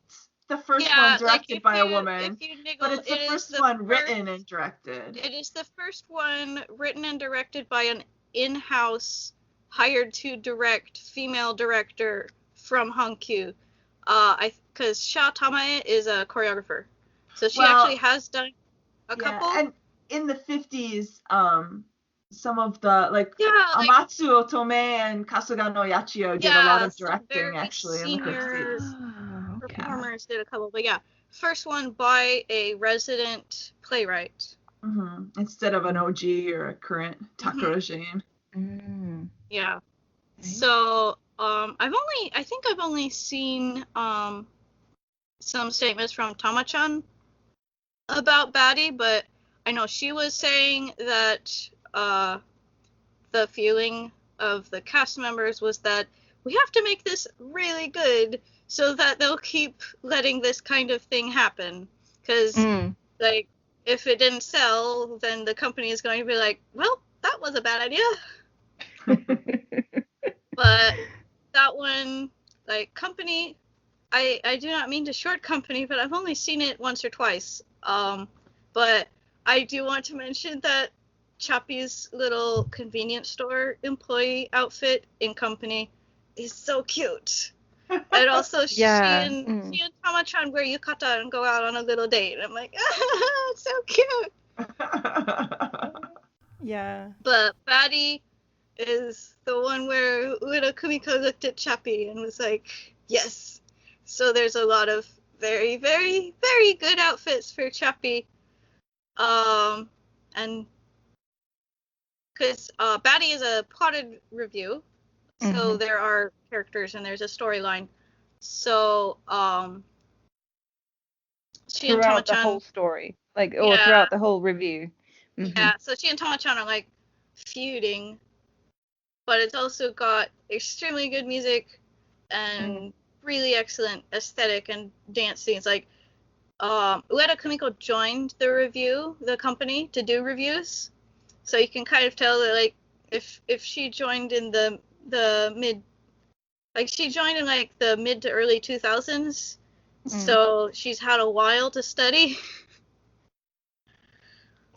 the first one directed by a woman, but it's the first one written and directed. It is the first one written and directed by an in-house, hired to direct female director from Hankyu. Because Sha Tamae is a choreographer. So she actually has done a couple. And in the 50s, some of the, Amatsu Otome and Kasuga no Yachio did a lot of directing, actually, in the 50s. Performers did a couple, but first one by a resident playwright. Instead of an OG or a current Takarajin. Yeah. So, I think I've only seen some statements from Tama-chan about Baddie, but I know she was saying that the feeling of the cast members was that we have to make this really good so that they'll keep letting this kind of thing happen. Because, like, if it didn't sell, then the company is going to be like, well, that was a bad idea. But that one, like, Company, I do not mean to short Company, but I've only seen it once or twice. But I do want to mention that Chappie's little convenience store employee outfit in Company is so cute. And also she and Tama-chan wear yukata and go out on a little date. And I'm like, it's so cute. Yeah. But Baddie is the one where Ueda Kumiko looked at Chappie and was like, yes. So there's a lot of very, very, very good outfits for Chappie. And because Baddie is a plotted review, so there are characters and there's a storyline. So she and Throughout the Tama-chan, whole story, or throughout the whole review. yeah, so she and Tama-chan are like feuding, but it's also got extremely good music and really excellent aesthetic and dance scenes. Like Ueda Kumiko joined the company to do reviews, so you can kind of tell that like if she joined in the mid, like she joined in like the mid to early 2000s, so she's had a while to study.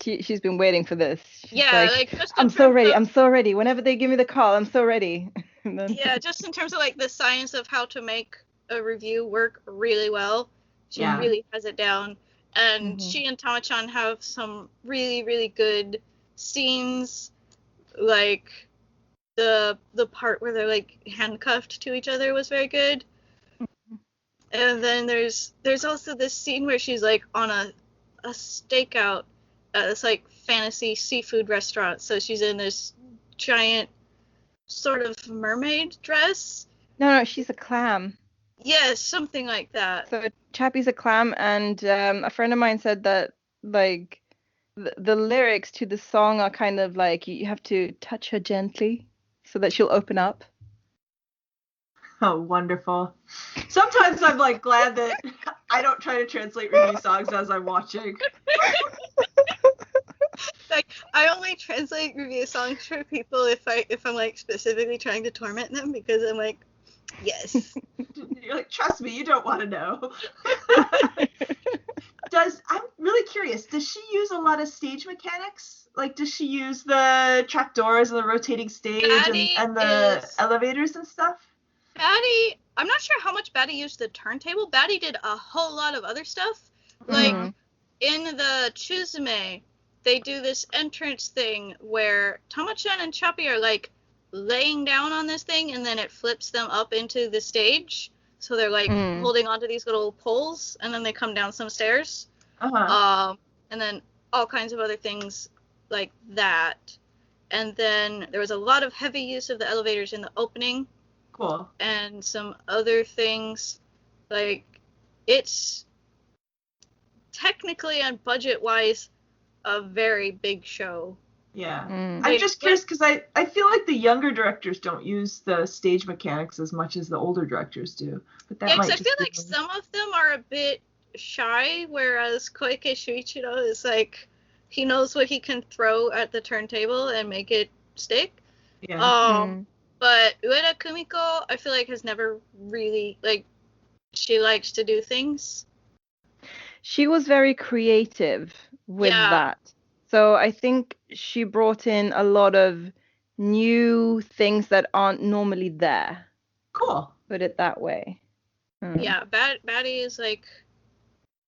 She's been waiting for this. She's just I'm so ready. Whenever they give me the call, I'm so ready. Yeah, just in terms of like the science of how to make a review work really well, she really has it down. And she and Tama-chan have some really, really good scenes, like the part where they're like handcuffed to each other was very good. And then there's also this scene where she's like on a stakeout at this like fantasy seafood restaurant. So she's in this giant sort of mermaid dress. No, she's a clam. Yes, something like that. So Chappie's a clam, and a friend of mine said that like the lyrics to the song are kind of like you have to touch her gently so that she'll open up. Oh, wonderful. Sometimes I'm like glad that I don't try to translate review songs as I'm watching. Like I only translate review songs for people if I'm like specifically trying to torment them, because I'm like, yes. You're like, trust me, you don't want to know. I'm really curious, does she use a lot of stage mechanics? Like, does she use the trapdoors and the rotating stage and the elevators and stuff? Baddie, I'm not sure how much Baddie used the turntable. Baddie did a whole lot of other stuff. Like, in the Chuzume, they do this entrance thing where Tama-chan and Chappie are, like, laying down on this thing, and then it flips them up into the stage. So they're, like, holding onto these little poles, and then they come down some stairs. And then all kinds of other things like that. And then there was a lot of heavy use of the elevators in the opening. Cool. And some other things. Like, it's technically and budget-wise a very big show. Yeah. I'm just curious because I feel like the younger directors don't use the stage mechanics as much as the older directors do. But that might I feel like some of them are a bit shy, whereas Koike Shuichiro is like, he knows what he can throw at the turntable and make it stick. Yeah. But Ueda Kumiko, I feel like, has never really, like, she likes to do things. She was very creative with that. So I think she brought in a lot of new things that aren't normally there. Cool. Put it that way. Yeah, Baddie is like,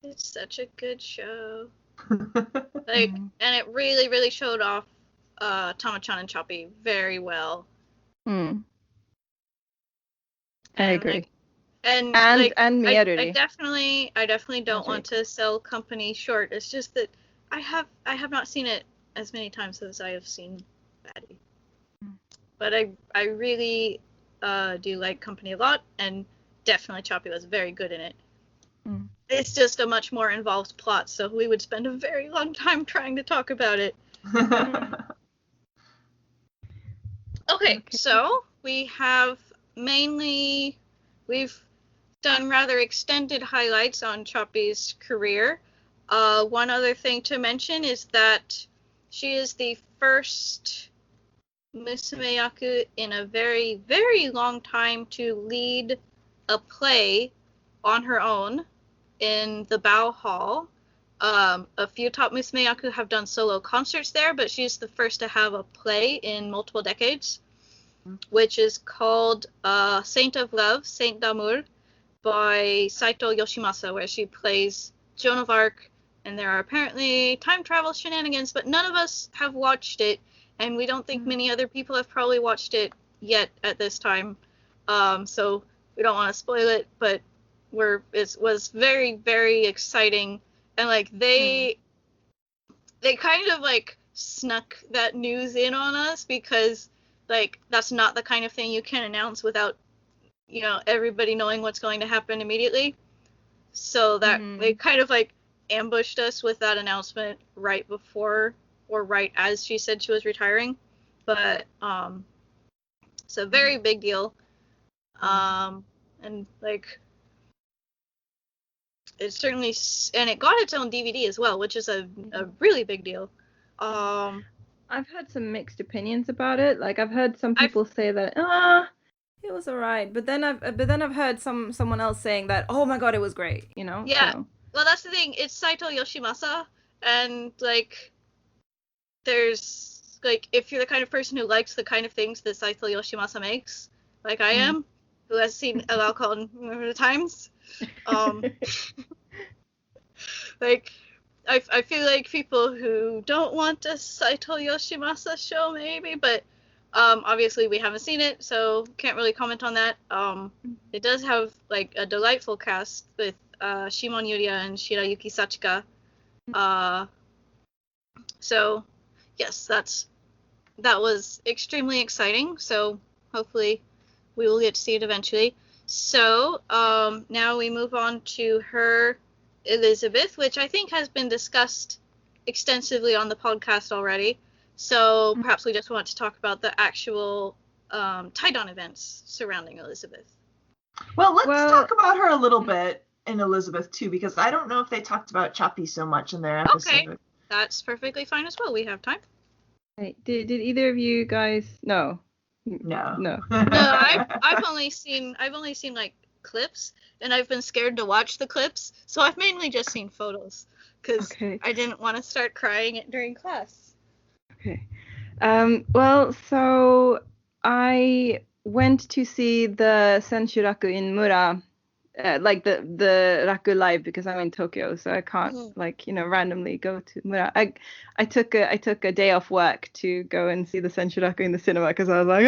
it's such a good show. Like, and it really, really showed off Tama-chan and Chappie very well. I agree. Like, and Miyadori. I definitely don't want to sell company short. It's just that I have not seen it as many times as I have seen Baddie. But I really do like company a lot, and definitely Chappie was very good in it. It's just a much more involved plot, so we would spend a very long time trying to talk about it. Okay, so we have we've done rather extended highlights on Chappie's career. One other thing to mention is that she is the first musumeyaku in a very, very long time to lead a play on her own in the Bao Hall. A few top musumeyaku have done solo concerts there, but she's the first to have a play in multiple decades, which is called Saint of Love, Saint d'Amour, by Saito Yoshimasa, where she plays Joan of Arc and there are apparently time travel shenanigans, but none of us have watched it, and we don't think many other people have probably watched it yet at this time. So we don't want to spoil it, but it was very, very exciting, and like they kind of like snuck that news in on us, because like that's not the kind of thing you can announce without, you know, everybody knowing what's going to happen immediately. So that they kind of like ambushed us with that announcement right before or right as she said she was retiring. But it's a very big deal. And like it certainly, and it got its own DVD as well, which is a really big deal. I've heard some mixed opinions about it. Like I've heard some people say that it was alright, but then I've heard someone else saying that, oh my god, it was great, you know? Yeah. So. Well, that's the thing. It's Saito Yoshimasa, and like there's like, if you're the kind of person who likes the kind of things that Saito Yoshimasa makes, like I am, who has seen El Halcon numerous times, like I feel like people who don't want a Saito Yoshimasa show maybe, but obviously we haven't seen it, so can't really comment on that. It does have like a delightful cast with Shimon Yuria and Shirayuki Sachika. So yes, that was extremely exciting. So hopefully we will get to see it eventually. So now we move on to her Elizabeth, which I think has been discussed extensively on the podcast already. So perhaps we just want to talk about the actual Taidon events surrounding Elizabeth. Well, let's talk about her a little bit in Elizabeth too, because I don't know if they talked about Chappie so much in their episode. Okay, that's perfectly fine as well. We have time. Hey, did either of you guys? No. No. I've only seen like clips, and I've been scared to watch the clips, so I've mainly just seen photos because I didn't want to start crying during class. Okay. Well, so I went to see the Senshuraku in Mura, like the Raku live, because I'm in Tokyo, so I can't randomly go to Mura. I took a day off work to go and see the Senshuraku in the cinema because I was like,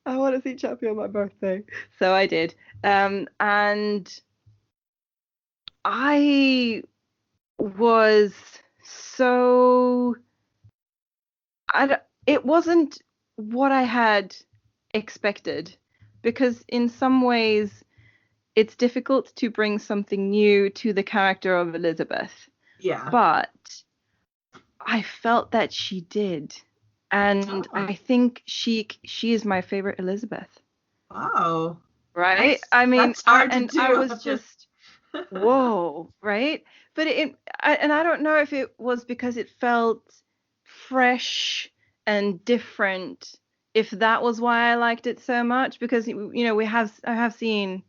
I want to see Chappie on my birthday, so I did. And I was so it wasn't what I had expected, because in some ways it's difficult to bring something new to the character of Elizabeth. Yeah. But I felt that she did. And I think she is my favorite Elizabeth. Wow. Right? That's hard to do. I was just, whoa, right? But I don't know if it was because it felt fresh and different, if that was why I liked it so much, because I have seen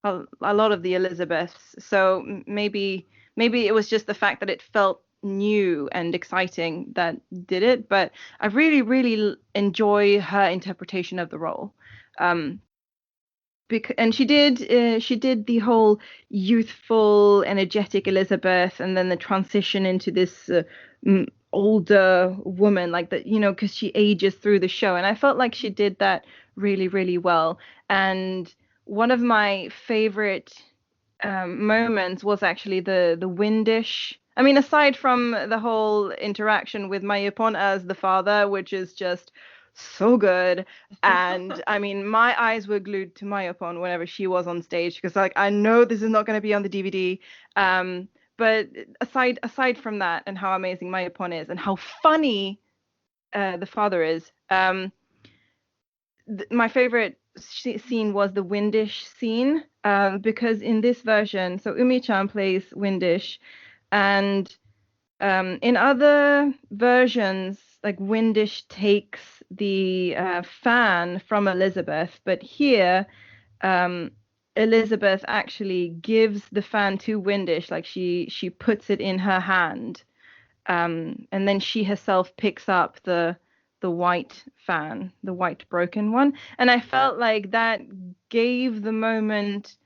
a lot of the Elizabeths, so maybe it was just the fact that it felt new and exciting that did it. But I really enjoy her interpretation of the role, and she did the whole youthful, energetic Elizabeth, and then the transition into this older woman, like that, because she ages through the show, and I felt like she did that really well. And one of my favorite moments was actually the Windish. I mean, aside from the whole interaction with Mayupon as the father, which is just so good, and I mean, my eyes were glued to Mayupon whenever she was on stage, because like I know this is not going to be on the DVD. But aside from that, and how amazing Mayupon is, and how funny the father is, my favorite scene was the Windish scene, because in this version, so Umi-chan plays Windish, and in other versions, like Windish takes the fan from Elizabeth, but here Elizabeth actually gives the fan to Windish, like she puts it in her hand, and then she herself picks up the white fan, the white broken one. And I felt like that gave the moment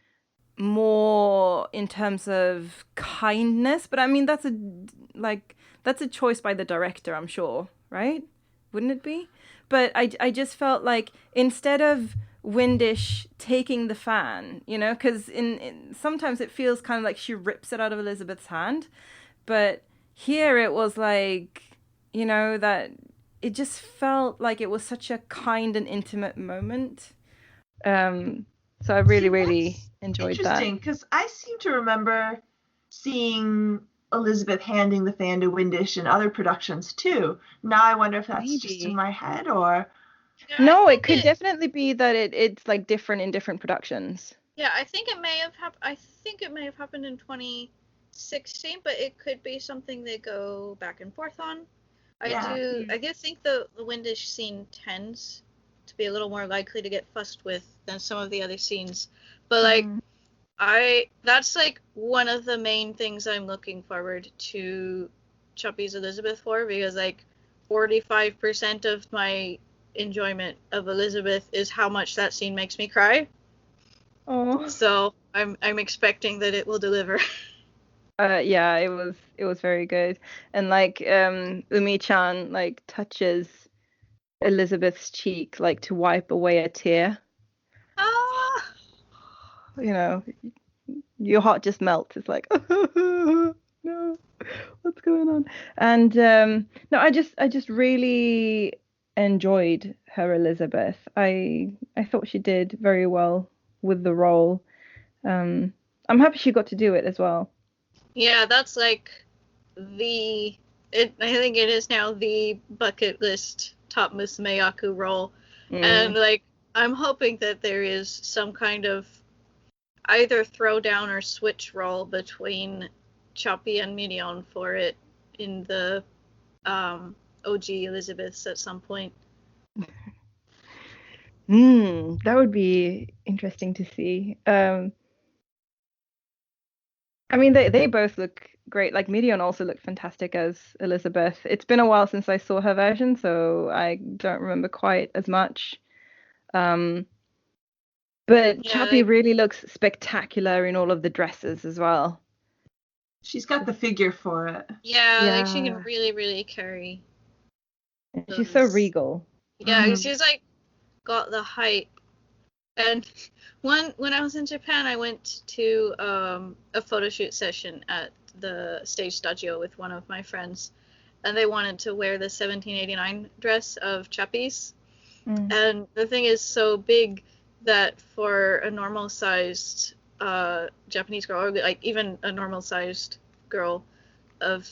more in terms of kindness, but I mean that's a choice by the director, I'm sure, right? Wouldn't it be? But I just felt like instead of Windish taking the fan, you know, because in sometimes it feels kind of like she rips it out of Elizabeth's hand, but here it was like, you know, that it just felt like it was such a kind and intimate moment. So I really enjoyed that. Interesting, because I seem to remember seeing Elizabeth handing the fan to Windish in other productions too. Now I wonder if that's just in my head or... No, it could definitely be that it's like different in different productions. Yeah, I think it may have happened in 2016, but it could be something they go back and forth on. I do think the Windish scene tends to be a little more likely to get fussed with than some of the other scenes. But like that's like one of the main things I'm looking forward to Chuppy's Elizabeth for, because like 45% of my enjoyment of Elizabeth is how much that scene makes me cry. Oh. So I'm expecting that it will deliver. Yeah, it was very good. And like Umi-chan like touches Elizabeth's cheek like to wipe away a tear. Ah! You know, your heart just melts. It's like, no, what's going on? And no, I just really enjoyed her Elizabeth. I thought she did very well with the role. I'm happy she got to do it as well. Yeah, that's like I think it is now the bucket list top musumeyaku role. And like I'm hoping that there is some kind of either throwdown or switch role between Choppy and Midion for it in the OG Elizabeths at some point. That would be interesting to see. I mean, they both look great. Like Midion also looked fantastic as Elizabeth. It's been a while since I saw her version, so I don't remember quite as much. But Choppy really looks spectacular in all of the dresses as well. She's got the figure for it. Yeah, like she can really, really carry. She's so regal. Yeah, she's like got the height. And when I was in Japan, I went to a photo shoot session at the stage studio with one of my friends, and they wanted to wear the 1789 dress of Chappies. And the thing is so big that for a normal sized Japanese girl, or like even a normal sized girl of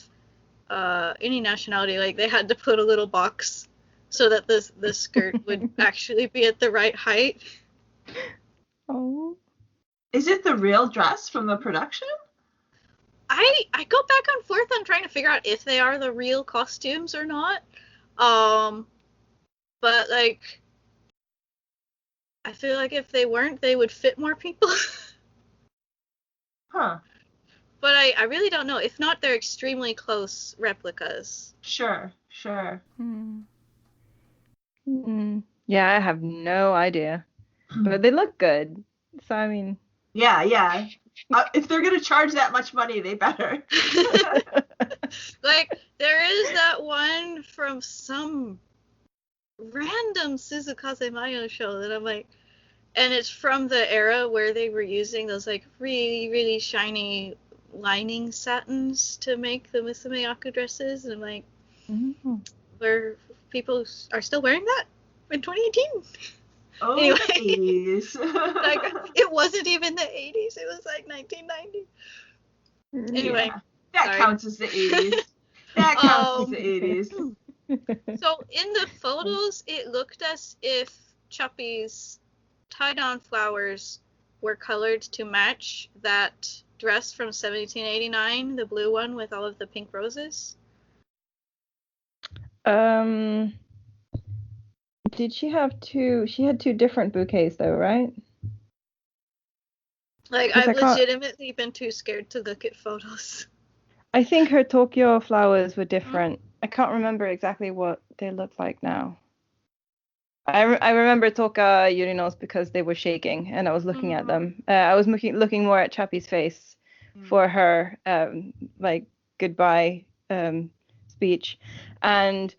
any nationality, like they had to put a little box so that the skirt would actually be at the right height. Oh. Is it the real dress from the production? I go back and forth on trying to figure out if they are the real costumes or not. But like I feel like if they weren't, they would fit more people. Huh. But I really don't know. If not, they're extremely close replicas. Sure. Yeah, I have no idea. But they look good. So, I mean... Yeah. If they're going to charge that much money, they better. Like, there is that one from some random Suzukaze Mayo show that I'm like... And it's from the era where they were using those, like, really, really shiny lining satins to make the musumeyaku dresses. And I'm like, where people are still wearing that in 2018? Oh, anyway, like it wasn't even the 80s. It was like 1990. Anyway, that counts as the 80s. That counts as the 80s. So in the photos, it looked as if Chuppy's tie-down flowers were colored to match that dress from 1789, the blue one with all of the pink roses. Did she have two? She had two different bouquets though, right? Like, I've legitimately been too scared to look at photos. I think her Tokyo flowers were different. I can't remember exactly what they look like now. I remember Touka Yurino's because they were shaking and I was looking at them. I was looking more at Chappie's face for her like goodbye speech, and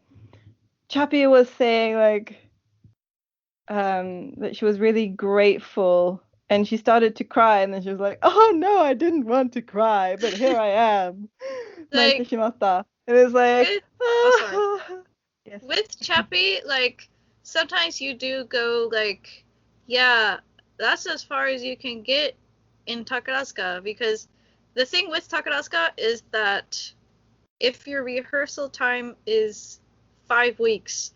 Chappie was saying like that she was really grateful, and she started to cry, and then she was like, "Oh no, I didn't want to cry, but here I am." Like, Naiteshimata. It was like, sorry. Yes. With Chappie, like, sometimes you do go, like, yeah, that's as far as you can get in Takarazuka, because the thing with Takarazuka is that if your rehearsal time is 5 weeks,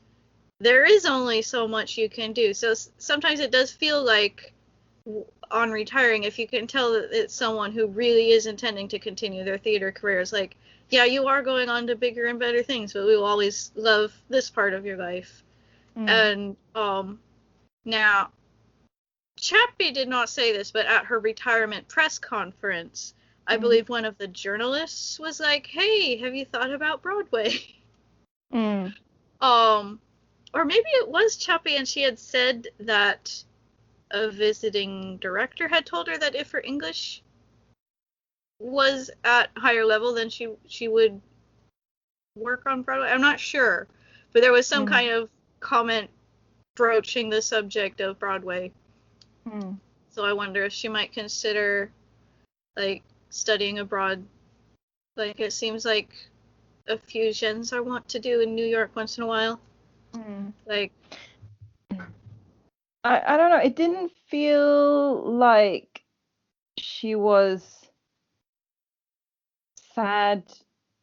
there is only so much you can do. So sometimes it does feel like on retiring, if you can tell that it's someone who really is intending to continue their theater careers, like, yeah, you are going on to bigger and better things, but we will always love this part of your life. And now, Chappie did not say this, but at her retirement press conference, I believe one of the journalists was like, "Hey, have you thought about Broadway?" Or maybe it was Chappie, and she had said that a visiting director had told her that if her English was at higher level, then she would work on Broadway. I'm not sure, but there was some kind of comment broaching the subject of Broadway. So I wonder if she might consider like studying abroad. Like, it seems like a few gens I want to do in New York once in a while. Like, I don't know. It didn't feel like she was sad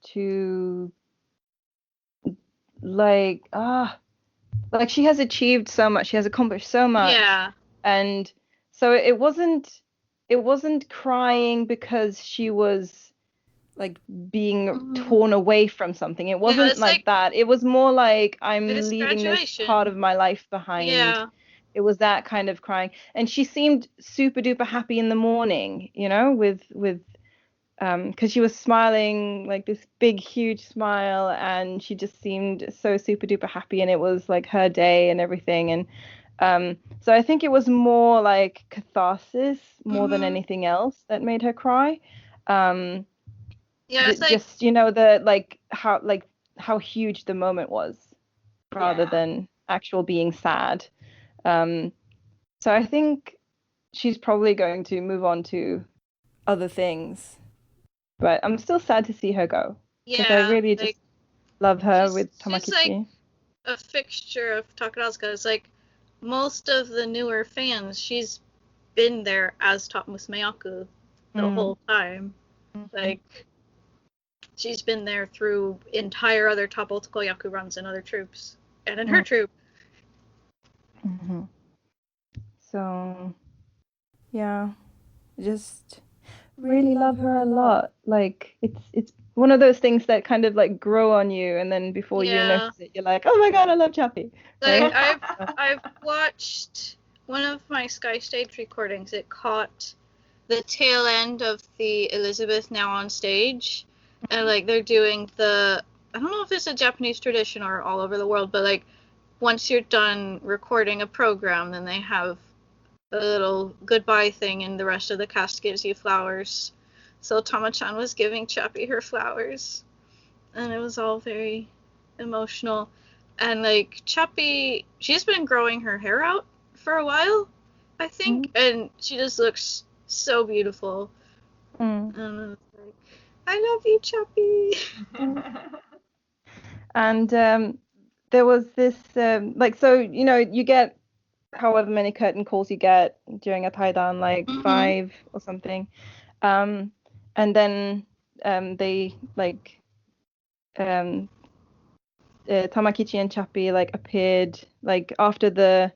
to like she has achieved so much. She has accomplished so much. yeah. And so it wasn't crying because she was like being torn away from something. It wasn't like that. It was more like, I'm leaving this part of my life behind. Yeah. It was that kind of crying. And she seemed super duper happy in the morning, you know, with because she was smiling like this big huge smile, and she just seemed so super duper happy, and it was like her day and everything. And so I think it was more like catharsis more than anything else that made her cry. Yeah, it's like, just, you know, the like how huge the moment was rather than actual being sad. So I think she's probably going to move on to other things, but I'm still sad to see her go, because I really just love her with Tamakichi. She's like a fixture of Takarazuka. It's like most of the newer fans, she's been there as top musumeyaku the whole time. Like, she's been there through entire other top Otokoyaku runs in other troops and in her troupe. So yeah, just really love her a lot. Like, it's one of those things that kind of like grow on you, and then before you notice it, you're like, oh my god, I love Chappie. Like, I've watched one of my Sky Stage recordings. It caught the tail end of the Elizabeth Now on Stage, and like they're doing I don't know if it's a Japanese tradition or all over the world, but like once you're done recording a program, then they have a little goodbye thing, and the rest of the cast gives you flowers. So Tama-chan was giving Chappie her flowers, and it was all very emotional. And like, Chappie, she's been growing her hair out for a while, I think, and she just looks so beautiful. And I was like, I love you, Chappie. And there was this like, so, you know, you get however many curtain calls you get during a taidan, like 5 or something, and then they like Tamakichi and Chappie like appeared, like after the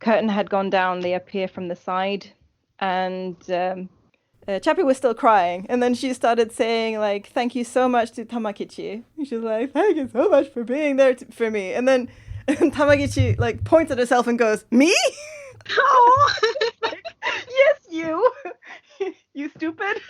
curtain had gone down, they appear from the side, and Chappie was still crying, and then she started saying like, thank you so much to Tamakichi. She's like, thank you so much for being there for me. And then Tamakichi like points at herself and goes, me? Oh. Like, yes, you. You stupid.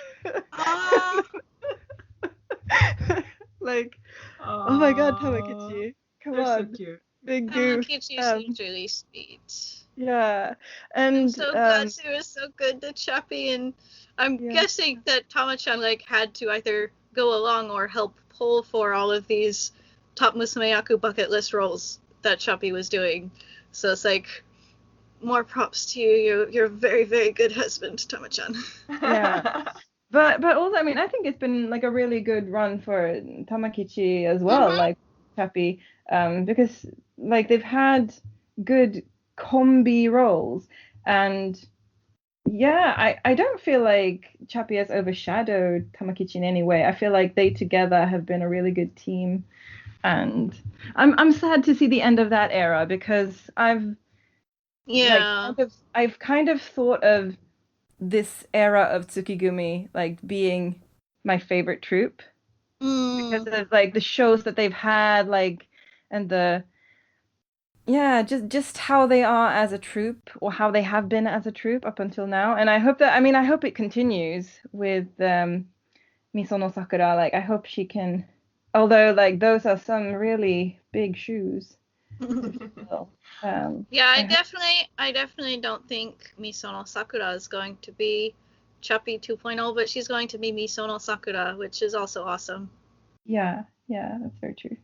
Like, oh my god, Tamakichi, come on. So cute. big goof. Tamakichi seems really sweet. Yeah, and I'm so glad she was so good to Chappie, and I'm guessing that Tama-chan like had to either go along or help pull for all of these top musumeyaku bucket list roles that Chappie was doing. So it's like, more props to you. You're a very, very good husband, Tama-chan. Yeah. But also, I mean, I think it's been like a really good run for Tamakichi as well, like Chappie, because like they've had good combi roles, and yeah, I don't feel like Chappie has overshadowed Tamakichi in any way. I feel like they together have been a really good team, and I'm sad to see the end of that era because I've kind of thought of this era of Tsukigumi like being my favorite troupe because of like the shows that they've had, like, and the just how they are as a troupe, or how they have been as a troupe up until now. And I hope it continues with Miso no Sakura. Like, I hope she can, although like those are some really big shoes to fill. I definitely don't think Miso no Sakura is going to be Chappie 2.0, but she's going to be Miso no Sakura, which is also awesome. Yeah, that's very true.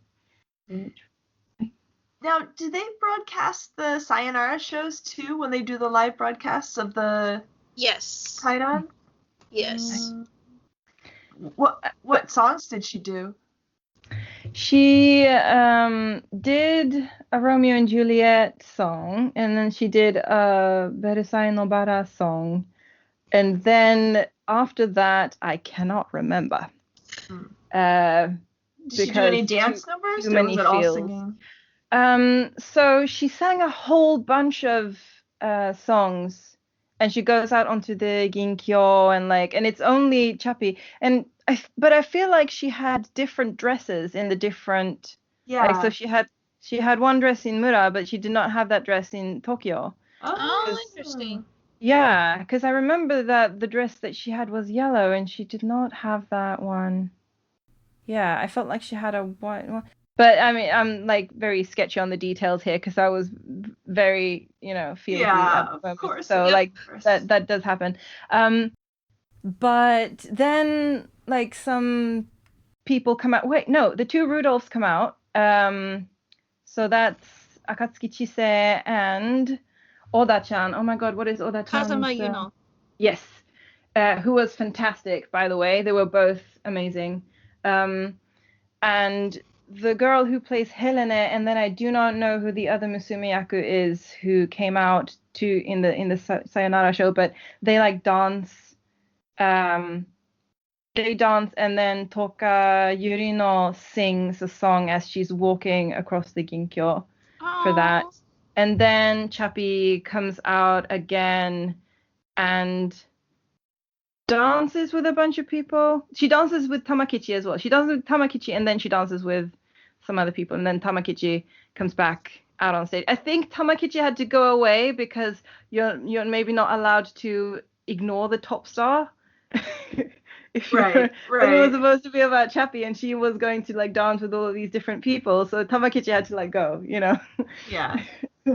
Now, do they broadcast the Sayonara shows too when they do the live broadcasts of the Kaidan? Yes. What songs did she do? She did a Romeo and Juliet song, and then she did a Versailles no Bara song, and then after that, I cannot remember. Did she do any dance numbers, or was it all singing? So she sang a whole bunch of songs, and she goes out onto the Ginkyo, and it's only Chappie, but I feel like she had different dresses in the different. Like, so she had one dress in Mura, but she did not have that dress in Tokyo. Oh, interesting. Yeah, because I remember that the dress that she had was yellow, and she did not have that one. Yeah, I felt like she had a white one. But I mean, I'm like very sketchy on the details here because I was very, feely at the moment. Of course. So that does happen. But then like some people come out. Wait, no, the two Rudolphs come out. So that's Akatsuki Chise and Oda-chan. Oh my God, what is Oda-chan's? Kazuma Yuno. Yes, who was fantastic, by the way. They were both amazing. And the girl who plays Helene, and then I do not know who the other musumeyaku is who came out in the Sayonara show, but they like dance. They dance, and then Touka Yurino sings a song as she's walking across the Ginkyo for that. And then Chappie comes out again and dances with a bunch of people. She dances with Tamakichi as well. She dances with Tamakichi, and then she dances with some other people, and then Tamakichi comes back out on stage. I think Tamakichi had to go away because you're maybe not allowed to ignore the top star. Right. It was supposed to be about Chappie, and she was going to like dance with all of these different people, so Tamakichi had to like go, Yeah.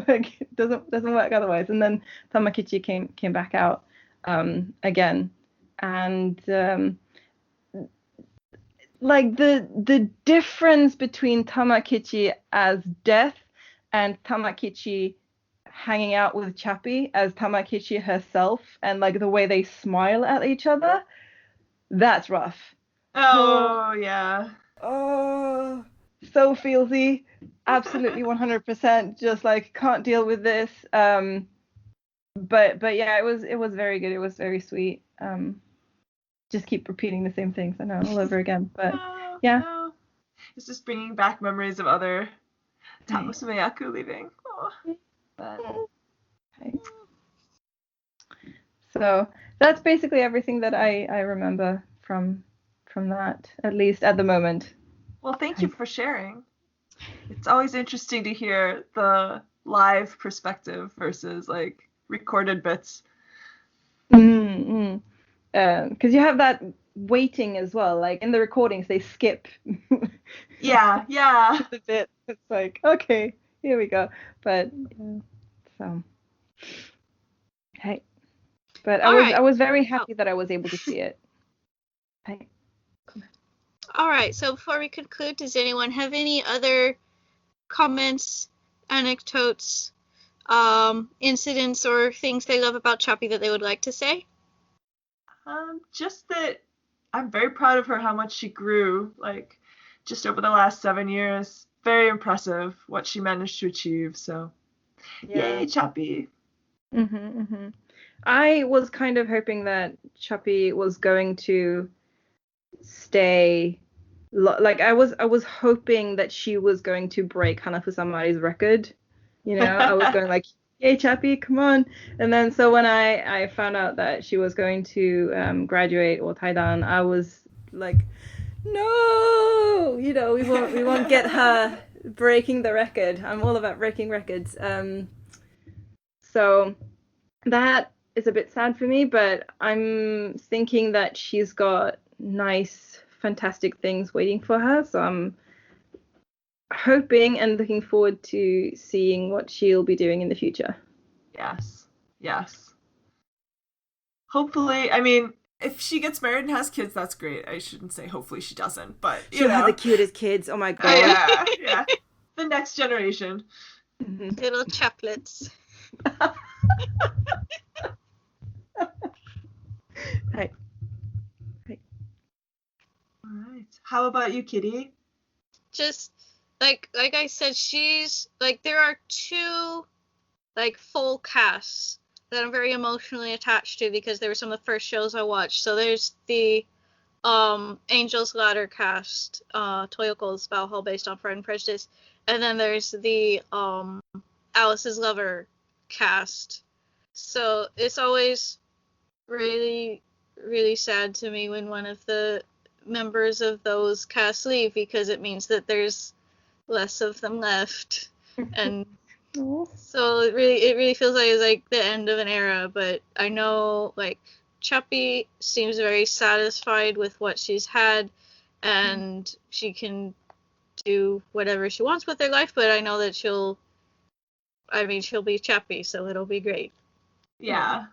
Like, it doesn't work otherwise. And then Tamakichi came back out again, and like the difference between Tamakichi as Death and Tamakichi hanging out with Chappie as Tamakichi herself, and like the way they smile at each other, that's rough. Oh, yeah. Oh, so feelsy. Absolutely 100%. Just like can't deal with this. But yeah, it was very good. It was very sweet. Just keep repeating the same things, I know, all over again. But yeah. No. It's just bringing back memories of other top musumeyaku leaving. Okay. So that's basically everything that I remember from that, at least at the moment. Well, thank you for sharing. It's always interesting to hear the live perspective versus like recorded bits. Because you have that waiting as well. Like in the recordings, they skip. Yeah. The bit. It's like, okay, here we go. But yeah, so hey, but I was very happy that I was able to see it. Hey. All right. So before we conclude, does anyone have any other comments, anecdotes, incidents, or things they love about Chappie that they would like to say? Just that I'm very proud of her, how much she grew, like, just over the last 7 years. Very impressive what she managed to achieve. So, yay, Chappie. I was kind of hoping that Chappie was going to stay. Like I was hoping that she was going to break Hanafusa Mari's record. You know, I was going like, "Yay, Chappie, come on!" And then so when I found out that she was going to graduate or taidan, I was like, "No, you know, we won't get her breaking the record. I'm all about breaking records." So that is a bit sad for me, but I'm thinking that she's got nice, fantastic things waiting for her. So I'm hoping and looking forward to seeing what she'll be doing in the future. Yes. Hopefully, I mean, if she gets married and has kids, that's great. I shouldn't say hopefully she doesn't, but she'll have the cutest kids. Oh my god. Yeah. The next generation. Little chaplets. Hey. All right. How about you, Kitty? Just like I said, she's like, there are two like full casts that I'm very emotionally attached to because they were some of the first shows I watched. So there's the Angel's Ladder cast, Toyoko's Vow Hall based on Pride and Prejudice, and then there's the Alice's Lover cast. So it's always really, really sad to me when one of the members of those casts leave because it means that there's less of them left. And so it really feels like it's like the end of an era, but I know like Chappie seems very satisfied with what she's had and she can do whatever she wants with her life, but I know that she'll be Chappie, so it'll be great. Yeah.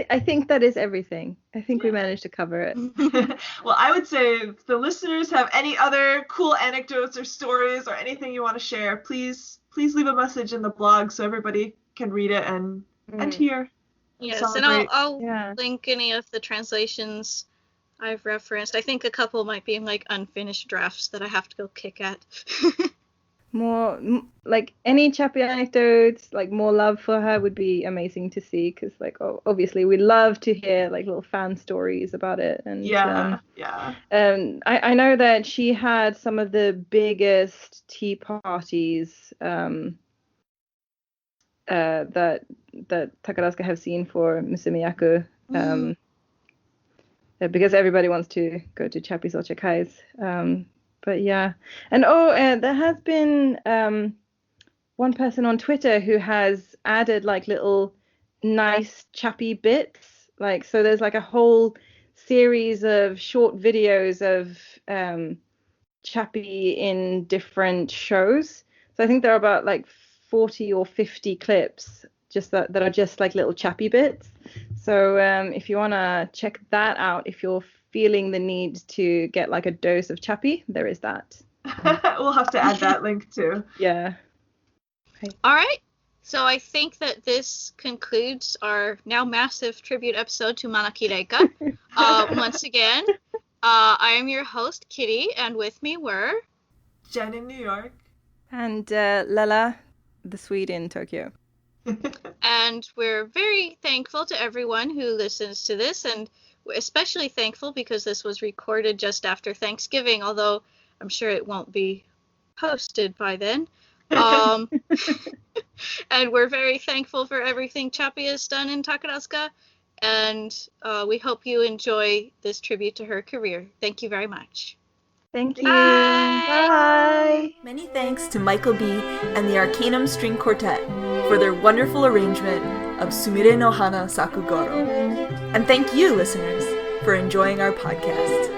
I think that is everything. I think we managed to cover it. Well, I would say if the listeners have any other cool anecdotes or stories or anything you want to share, please leave a message in the blog so everybody can read it and hear. Yes, and I'll link any of the translations I've referenced. I think a couple might be in like unfinished drafts that I have to go kick at. More like any Chappie anecdotes, like more love for her would be amazing to see because like obviously we love to hear like little fan stories about it. And I know that she had some of the biggest tea parties that Takarazuka have seen for musumeyaku, because everybody wants to go to Chappie's or Chakai's. But yeah, and there has been one person on Twitter who has added like little nice Chappie bits. Like, so there's like a whole series of short videos of Chappie in different shows. So I think there are about like 40 or 50 clips just that are just like little Chappie bits. So if you want to check that out, if you're feeling the need to get like a dose of Chappie, there is that. We'll have to add that link too. Yeah. Okay. All right. So I think that this concludes our now massive tribute episode to Manaki Reika. Once again, I am your host, Kitty, and with me were Jen in New York and Lella, the Swede in Tokyo. And we're very thankful to everyone who listens to this, and we're especially thankful because this was recorded just after Thanksgiving, although I'm sure it won't be posted by then. And we're very thankful for everything Chappie has done in Takarazuka, and we hope you enjoy this tribute to her career. Thank you very much. Thank you. Bye. Many thanks to Michael B. and the Arcanum String Quartet for their wonderful arrangement of Sumire no Hana Sakugoro. And thank you, listeners, for enjoying our podcast.